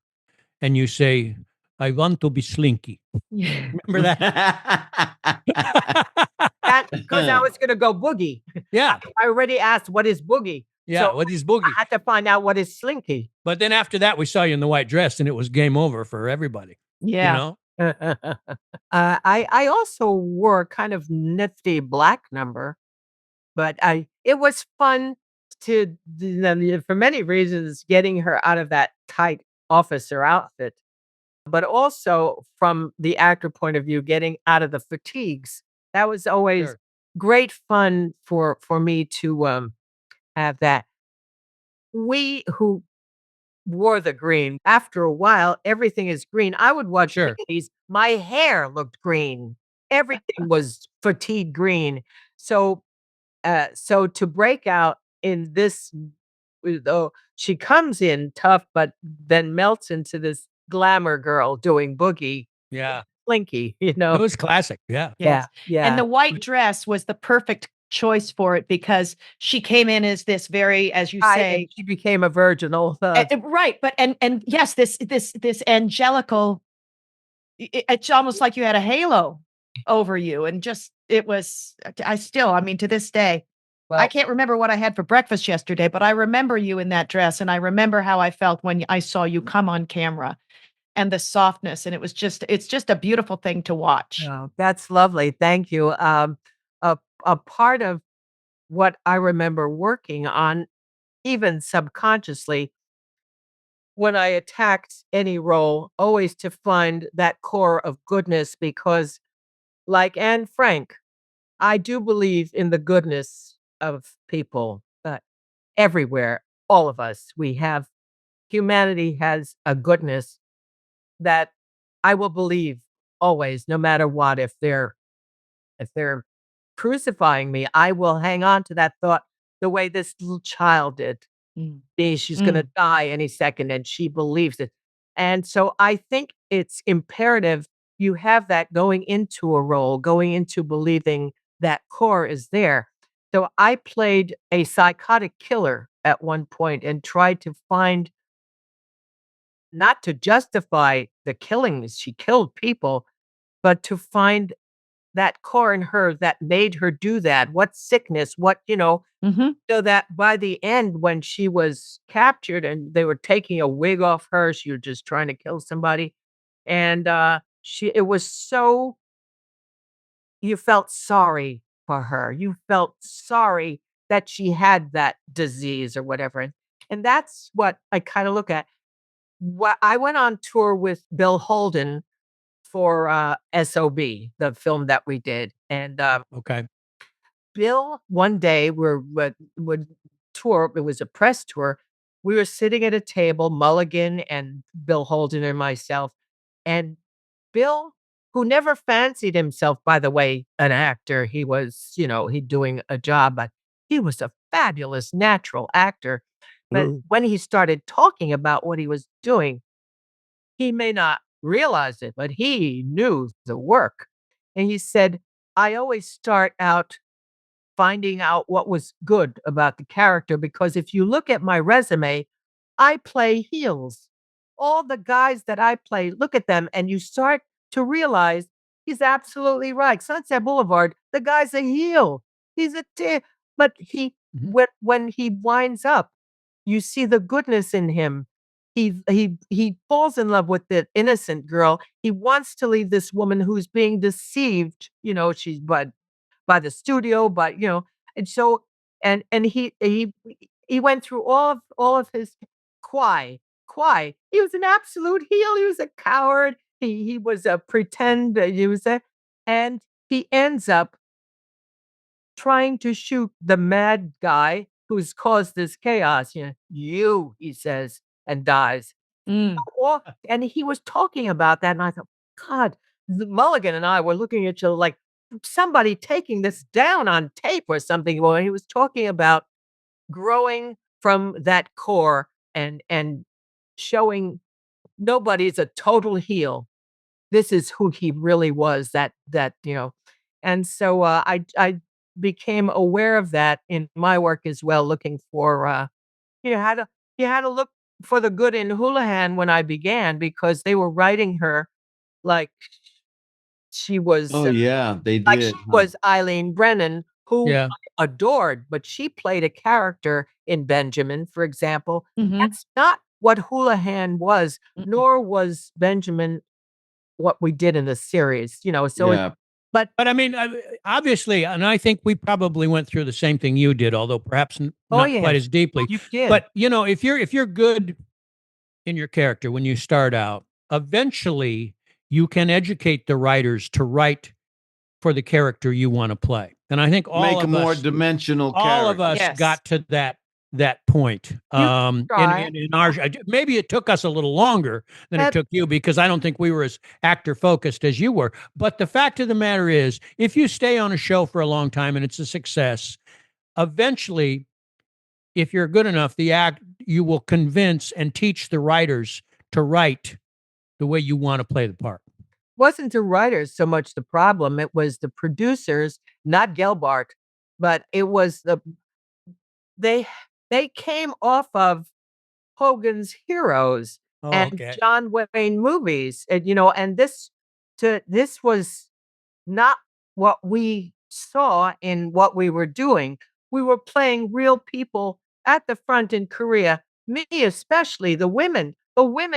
C: and you say, "I want to be slinky." Remember that?
F: that because I was gonna go boogie.
C: Yeah.
F: I already asked what is boogie.
C: Yeah,
F: So
C: what is
F: I
C: boogie?
F: had to find out what is slinky.
C: But then after that, we saw you in the white dress, and it was game over for everybody, you
E: Yeah.
C: know?
F: I also wore a kind of nifty black number, but it was fun for many reasons, getting her out of that tight officer outfit, but also from the actor point of view, getting out of the fatigues. That was always
C: Sure.
F: great fun for me to have that. We who wore the green, after a while, everything is green. I would watch
C: Sure.
F: these. My hair looked green. Everything was fatigue green. So, so to break out in this, though she comes in tough, but then melts into this glamour girl doing boogie,
C: Yeah.
F: slinky,
C: It was classic, yeah.
E: Yes.
F: Yeah.
E: And the white dress was the perfect choice for it because she came in as this very, as you
F: And
E: say,
F: she became a virginal.
E: right. But and yes, this angelical. It's almost like you had a halo over you, and just it was. I mean, to this day, I can't remember what I had for breakfast yesterday, but I remember you in that dress, and I remember how I felt when I saw you come on camera, and the softness, and it's just a beautiful thing to watch.
F: Oh, that's lovely. Thank you. A part of what I remember working on, even subconsciously, when I attacked any role, always to find that core of goodness, because, like Anne Frank, I do believe in the goodness of people, but everywhere, all of us, humanity has a goodness that I will believe always, no matter what. If they're crucifying me, I will hang on to that thought the way this little child did.
E: Mm.
F: She's gonna die any second, and she believes it. And so I think it's imperative you have that going into a role, going into believing that core is there. So I played a psychotic killer at one point and tried to find, not to justify the killings, she killed people, but to find that core in her that made her do that. What sickness,
E: Mhm.
F: so that by the end, when she was captured and they were taking a wig off her, she was just trying to kill somebody. And it was so, you felt sorry for her. You felt sorry that she had that disease or whatever. And that's what I kind of look at. What I went on tour with Bill Holden for SOB, the film that we did. And
C: Okay.
F: Bill, one day would tour. It was a press tour. We were sitting at a table, Mulligan and Bill Holden and myself. And Bill, who never fancied himself, by the way, an actor, he was, he doing a job, but he was a fabulous natural actor. But when he started talking about what he was doing, he may not realize it, but he knew the work. And he said, I always start out finding out what was good about the character, because if you look at my resume, I play heels. All the guys that I play, look at them, and you start to realize he's absolutely right. Sunset Boulevard, the guy's a heel. He's but
C: Mhm.
F: when he winds up, you see the goodness in him. He falls in love with the innocent girl. He wants to leave this woman who's being deceived. She's by the studio, but and so and he went through all of his Kwai. He was an absolute heel. He was a coward. He was a pretend. He was a, and he ends up trying to shoot the mad guy who's caused this chaos? He says, and dies.
E: Mm.
F: And he was talking about that, and I thought, God, Mulligan and I were looking at each other like somebody taking this down on tape or something. Well, he was talking about growing from that core and showing nobody's a total heel. This is who he really was. And so I became aware of that in my work as well, looking for how to you had to look for the good in Houlihan when I began because they were writing her like she was
D: Oh, yeah, they
F: like she
D: did, huh?
F: was Eileen Brennan, who
C: Yeah.
F: I adored, but she played a character in Benjamin, for example.
E: Mhm.
F: That's not what Houlihan was,
E: Mm-mm.
F: nor was Benjamin what we did in the series, so
D: Yeah.
F: but
C: But I mean, obviously, and I think we probably went through the same thing you did, although perhaps
F: oh,
C: not quite
F: yes,
C: as deeply.
F: you did.
C: But if you're good in your character when you start out, eventually you can educate the writers to write for the character you want to play. And I think
D: Make a more dimensional
C: all of
D: character.
C: us
F: Yes.
C: got to that point.
F: try.
C: In our maybe it took us a little longer than it
F: That
C: took you because I don't think we were as actor focused as you were. But the fact of the matter is, if you stay on a show for a long time and it's a success, eventually, if you're good enough, you will convince and teach the writers to write the way you want to play the part.
F: wasn't the writers so much the problem, it was the producers, not Gelbart, but it was they they came off of Hogan's Heroes
C: Oh,
F: and
C: okay.
F: John Wayne movies, and this was not what we saw in what we were doing. We were playing real people at the front in Korea, me especially, the women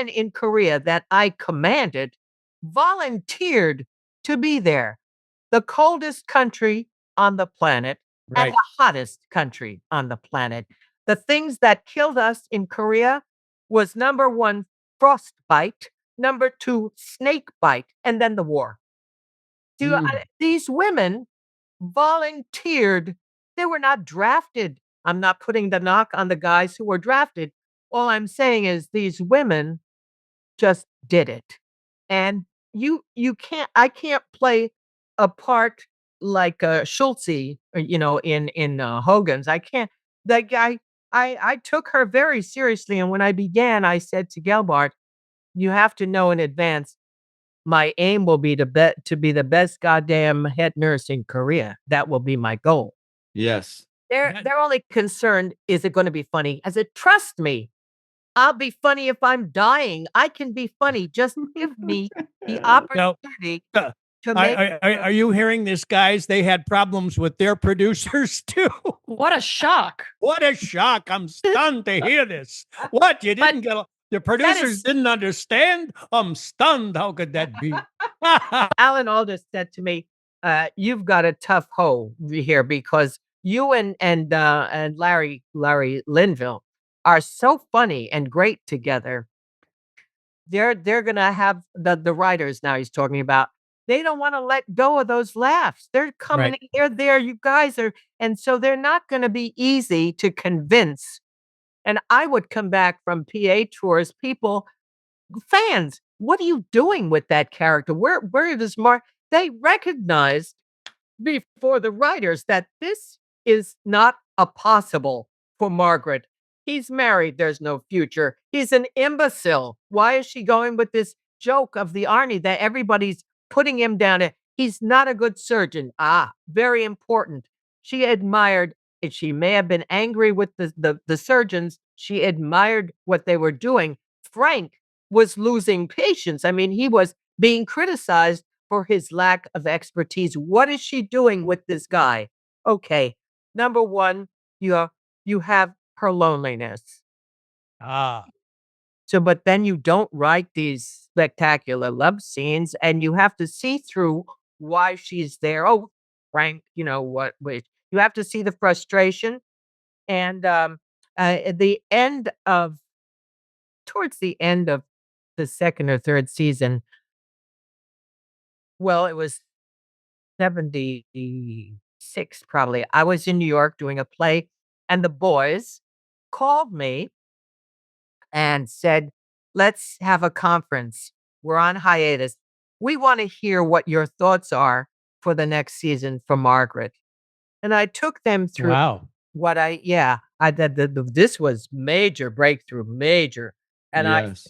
F: in Korea that I commanded volunteered to be there. The coldest country on the planet and
C: Right.
F: the hottest country on the planet. The things that killed us in Korea was number one, frostbite, number two, snake bite, and then the war. These women volunteered. They were not drafted. I'm not putting the knock on the guys who were drafted. All I'm saying is these women just did it. And I can't play a part like Schultze, in Hogan's. I can't. That guy, I took her very seriously. And when I began, I said to Gelbart, you have to know in advance my aim will be to be the best goddamn head nurse in Korea. That will be my goal.
D: Yes.
F: They're only concerned, is it gonna be funny? I said, "Trust me, I'll be funny if I'm dying. I can be funny. Just give me the
C: Now,
F: opportunity
C: uh,
F: to make."
C: are you hearing this, guys? They had problems with their producers too.
E: What a shock.
C: What a shock. I'm stunned to hear this. What? You
E: But
C: didn't get the producers didn't understand? I'm stunned. How could that be?
F: Alan Alda said to me, "You've got a tough hoe here because you and Larry Linville are so funny and great together. They're gonna have the writers now he's talking about. They don't want to let go of those laughs. They're coming
C: Right.
F: in, they're there. You guys are, and so they're not going to be easy to convince." And I would come back from PA tours, fans, what are you doing with that character? Where does Mark? They recognized before the writers that this is not a possible for Margaret. He's married, there's no future. He's an imbecile. Why is she going with this joke of the Arnie that everybody's putting him down? He's not a good surgeon. Very important. She admired, and she may have been angry with the surgeons. She admired what they were doing. Frank was losing patience. I mean, he was being criticized for his lack of expertise. What is she doing with this guy? Okay, number one, you have her loneliness.
C: Ah,
F: So, but then you don't write these spectacular love scenes, and you have to see through why she's there. Oh, Frank, what? Wait, you have to see the frustration, and at the end of towards the end of the second or third season. Well, it was 76 probably. I was in New York doing a play, And the boys called me and said, let's have a conference. We're on hiatus. We want to hear what your thoughts are for the next season for Margaret. And I took them through
C: Wow.
F: this was major breakthrough, major. And
D: Yes.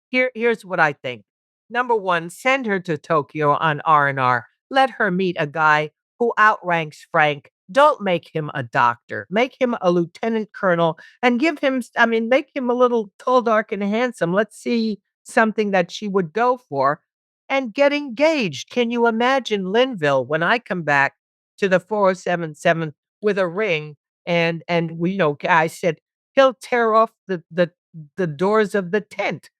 F: here's what I think. Number one, send her to Tokyo on R&R. Let her meet a guy who outranks Frank. Don't make him a doctor. Make him a lieutenant colonel and make him a little tall, dark, and handsome. Let's see something that she would go for and get engaged. Can you imagine Linville when I come back to the 4077 with a ring and I said, he'll tear off the doors of the tent.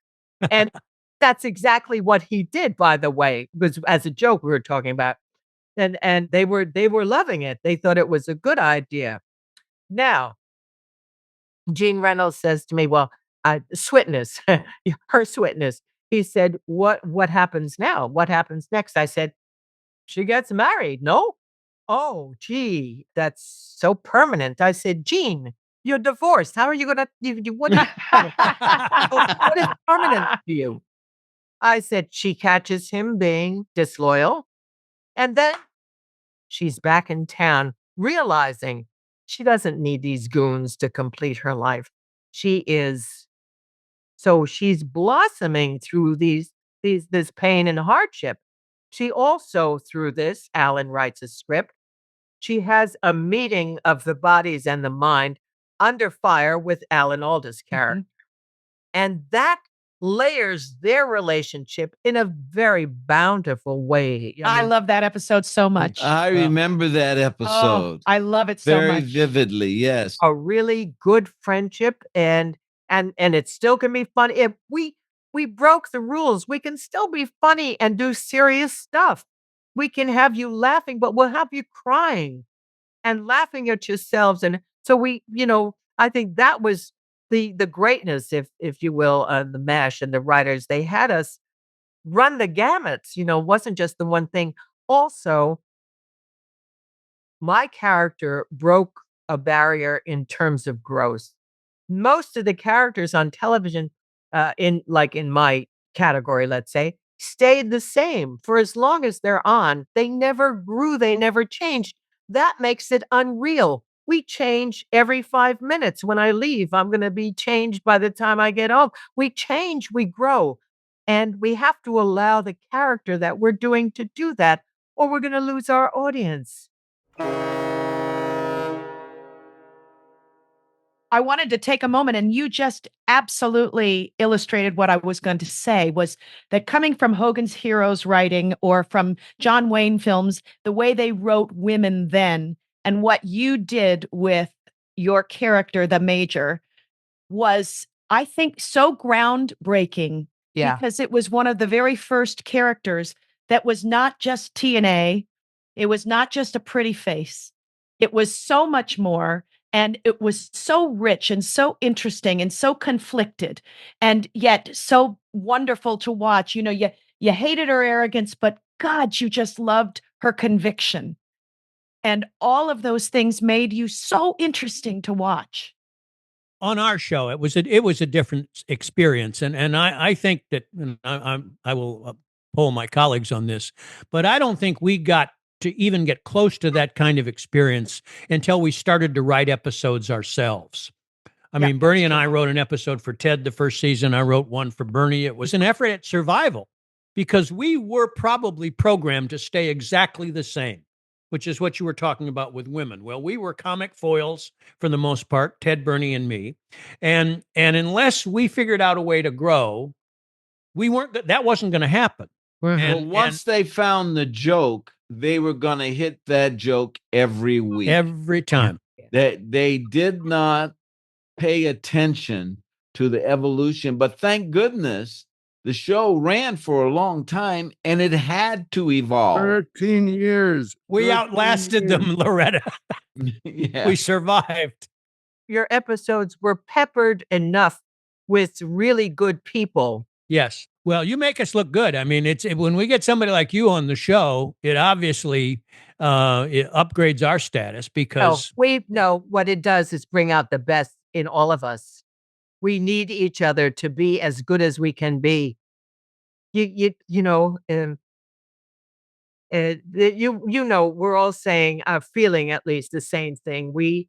F: And that's exactly what he did, by the way, because as a joke we were talking about. And they were loving it. They thought it was a good idea. Now, Gene Reynolds says to me, well, Switness, her Switness. He said, what happens now? What happens next? I said, she gets married. No? Oh, gee, that's so permanent. I said, Gene, you're divorced. How are you going to, what is permanent to you? I said, she catches him being disloyal. And then she's back in town, realizing she doesn't need these goons to complete her life. So she's blossoming through this pain and hardship. She also, through this, Alan writes a script. She has a meeting of the bodies and the mind under fire with Alan Alda's character. And that layers their relationship in a very bountiful way.
E: I love that episode so much.
D: I remember that episode.
E: I love it so
D: very
E: much.
D: vividly. Yes.
F: A really good friendship, and it still can be fun. If we broke the rules, we can still be funny and do serious stuff. We can have you laughing, but we'll have you crying and laughing at yourselves. And so I think that was the greatness, if you will, the MASH and the writers. They had us run the gamuts, wasn't just the one thing. Also, my character broke a barrier in terms of growth. Most of the characters on television, in my category, let's say, stayed the same for as long as they're on. They never grew. They never changed. That makes it unreal. We change every 5 minutes. When I leave, I'm going to be changed by the time I get home. We change, we grow. And we have to allow the character that we're doing to do that, or we're going to lose our audience.
E: I wanted to take a moment, and you just absolutely illustrated what I was going to say, was that coming from Hogan's Heroes writing or from John Wayne films, the way they wrote women then and what you did with your character, the Major, was, I think, so groundbreaking.
F: Yeah.
E: Because it was one of the very first characters that was not just TNA. It was not just a pretty face. It was so much more. And it was so rich and so interesting and so conflicted and yet so wonderful to watch. You hated her arrogance, but God, you just loved her conviction. And all of those things made you so interesting to watch.
C: On our show, it was a different experience, and I think that, and I will poll my colleagues on this, but I don't think we got to even get close to that kind of experience until we started to write episodes ourselves. I mean, Bernie and I wrote an episode for Ted the first season. I wrote one for Bernie. It was an effort at survival because we were probably programmed to stay exactly the same, which is what you were talking about with women. Well, we were comic foils for the most part, Ted, Bernie, and me. And unless we figured out a way to grow, that wasn't going to happen.
D: Well, once they found the joke, they were going to hit that joke every week.
C: Every time.
D: They did not pay attention to the evolution, but thank goodness the show ran for a long time and it had to evolve.
G: 13 years.
C: We outlasted them, Loretta.
D: Yeah.
C: We survived.
F: Your episodes were peppered enough with really good people.
C: Yes. Well, you make us look good. I mean, when we get somebody like you on the show, it obviously it upgrades our status because
F: we know what it does is bring out the best in all of us. We need each other to be as good as we can be. You know, we're all saying, feeling at least the same thing. We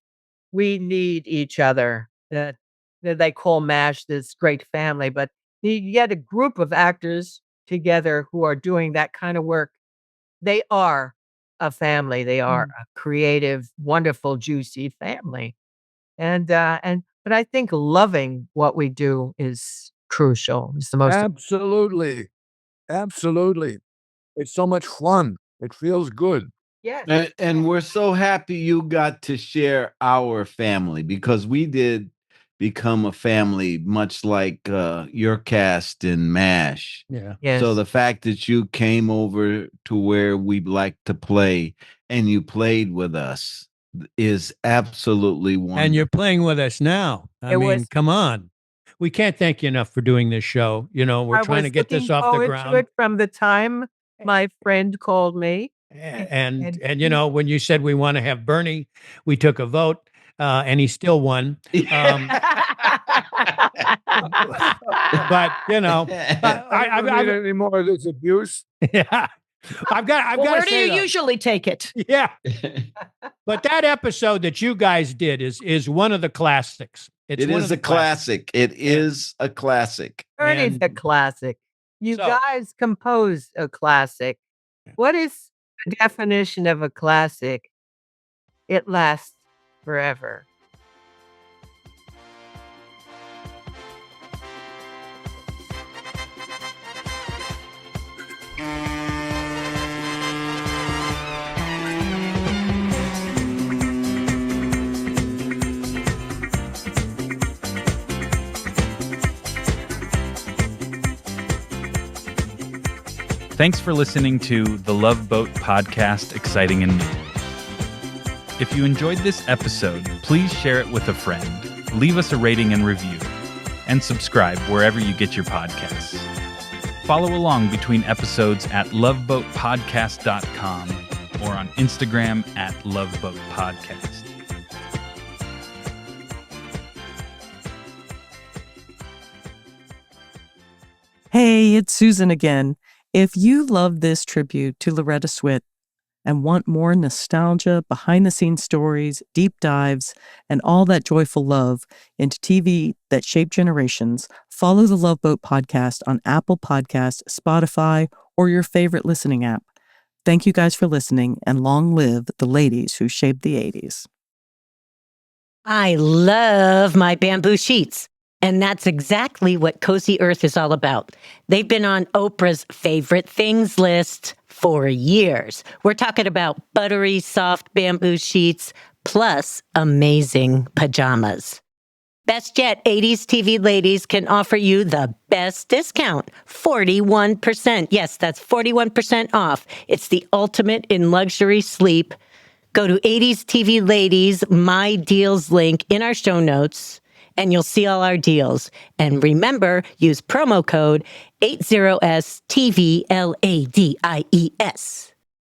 F: need each other. That they call MASH this great family, but you get a group of actors together who are doing that kind of work. They are a family. They are a creative, wonderful, juicy family. But I think loving what we do is crucial. It's the most
G: Absolutely. Absolutely. It's so much fun. It feels good.
F: yes.
D: And we're so happy you got to share our family because we did become a family, much like your cast in MASH.
C: yeah.
F: Yes.
D: So the fact that you came over to where we like to play and you played with us is absolutely wonderful.
C: And you're playing with us now. I mean, come on. We can't thank you enough for doing this show. You know, we're trying to get this off the ground.
F: It from the time my friend called me.
C: And you know, when you said we want to have Bernie, we took a vote, and he still won. But you know,
G: I don't need any more of this abuse.
C: yeah, I've got.
E: Where do you usually take it?
C: Yeah, but that episode that you guys did is one of the classics.
D: It is a classic. It is a classic.
F: Bernie's a classic. You guys composed a classic. What is the definition of a classic? It lasts forever.
H: Thanks for listening to the Love Boat Podcast, Exciting and New. If you enjoyed this episode, please share it with a friend, leave us a rating and review, and subscribe wherever you get your podcasts. Follow along between episodes at loveboatpodcast.com or on Instagram at loveboatpodcast.
B: Hey, it's Susan again. If you love this tribute to Loretta Swit and want more nostalgia, behind-the-scenes stories, deep dives, and all that joyful love into TV that shaped generations, follow the Love Boat Podcast on Apple Podcasts, Spotify, or your favorite listening app. Thank you guys for listening, and long live the ladies who shaped the 80s.
I: I love my bamboo sheets. And that's exactly what Cozy Earth is all about. They've been on Oprah's favorite things list for years. We're talking about buttery, soft bamboo sheets, plus amazing pajamas. Best yet, 80s TV ladies can offer you the best discount, 41%. Yes, that's 41% off. It's the ultimate in luxury sleep. Go to 80s TV Ladies, My Deals link in our show notes, and you'll see all our deals. And remember, use promo code 80STVLADIES.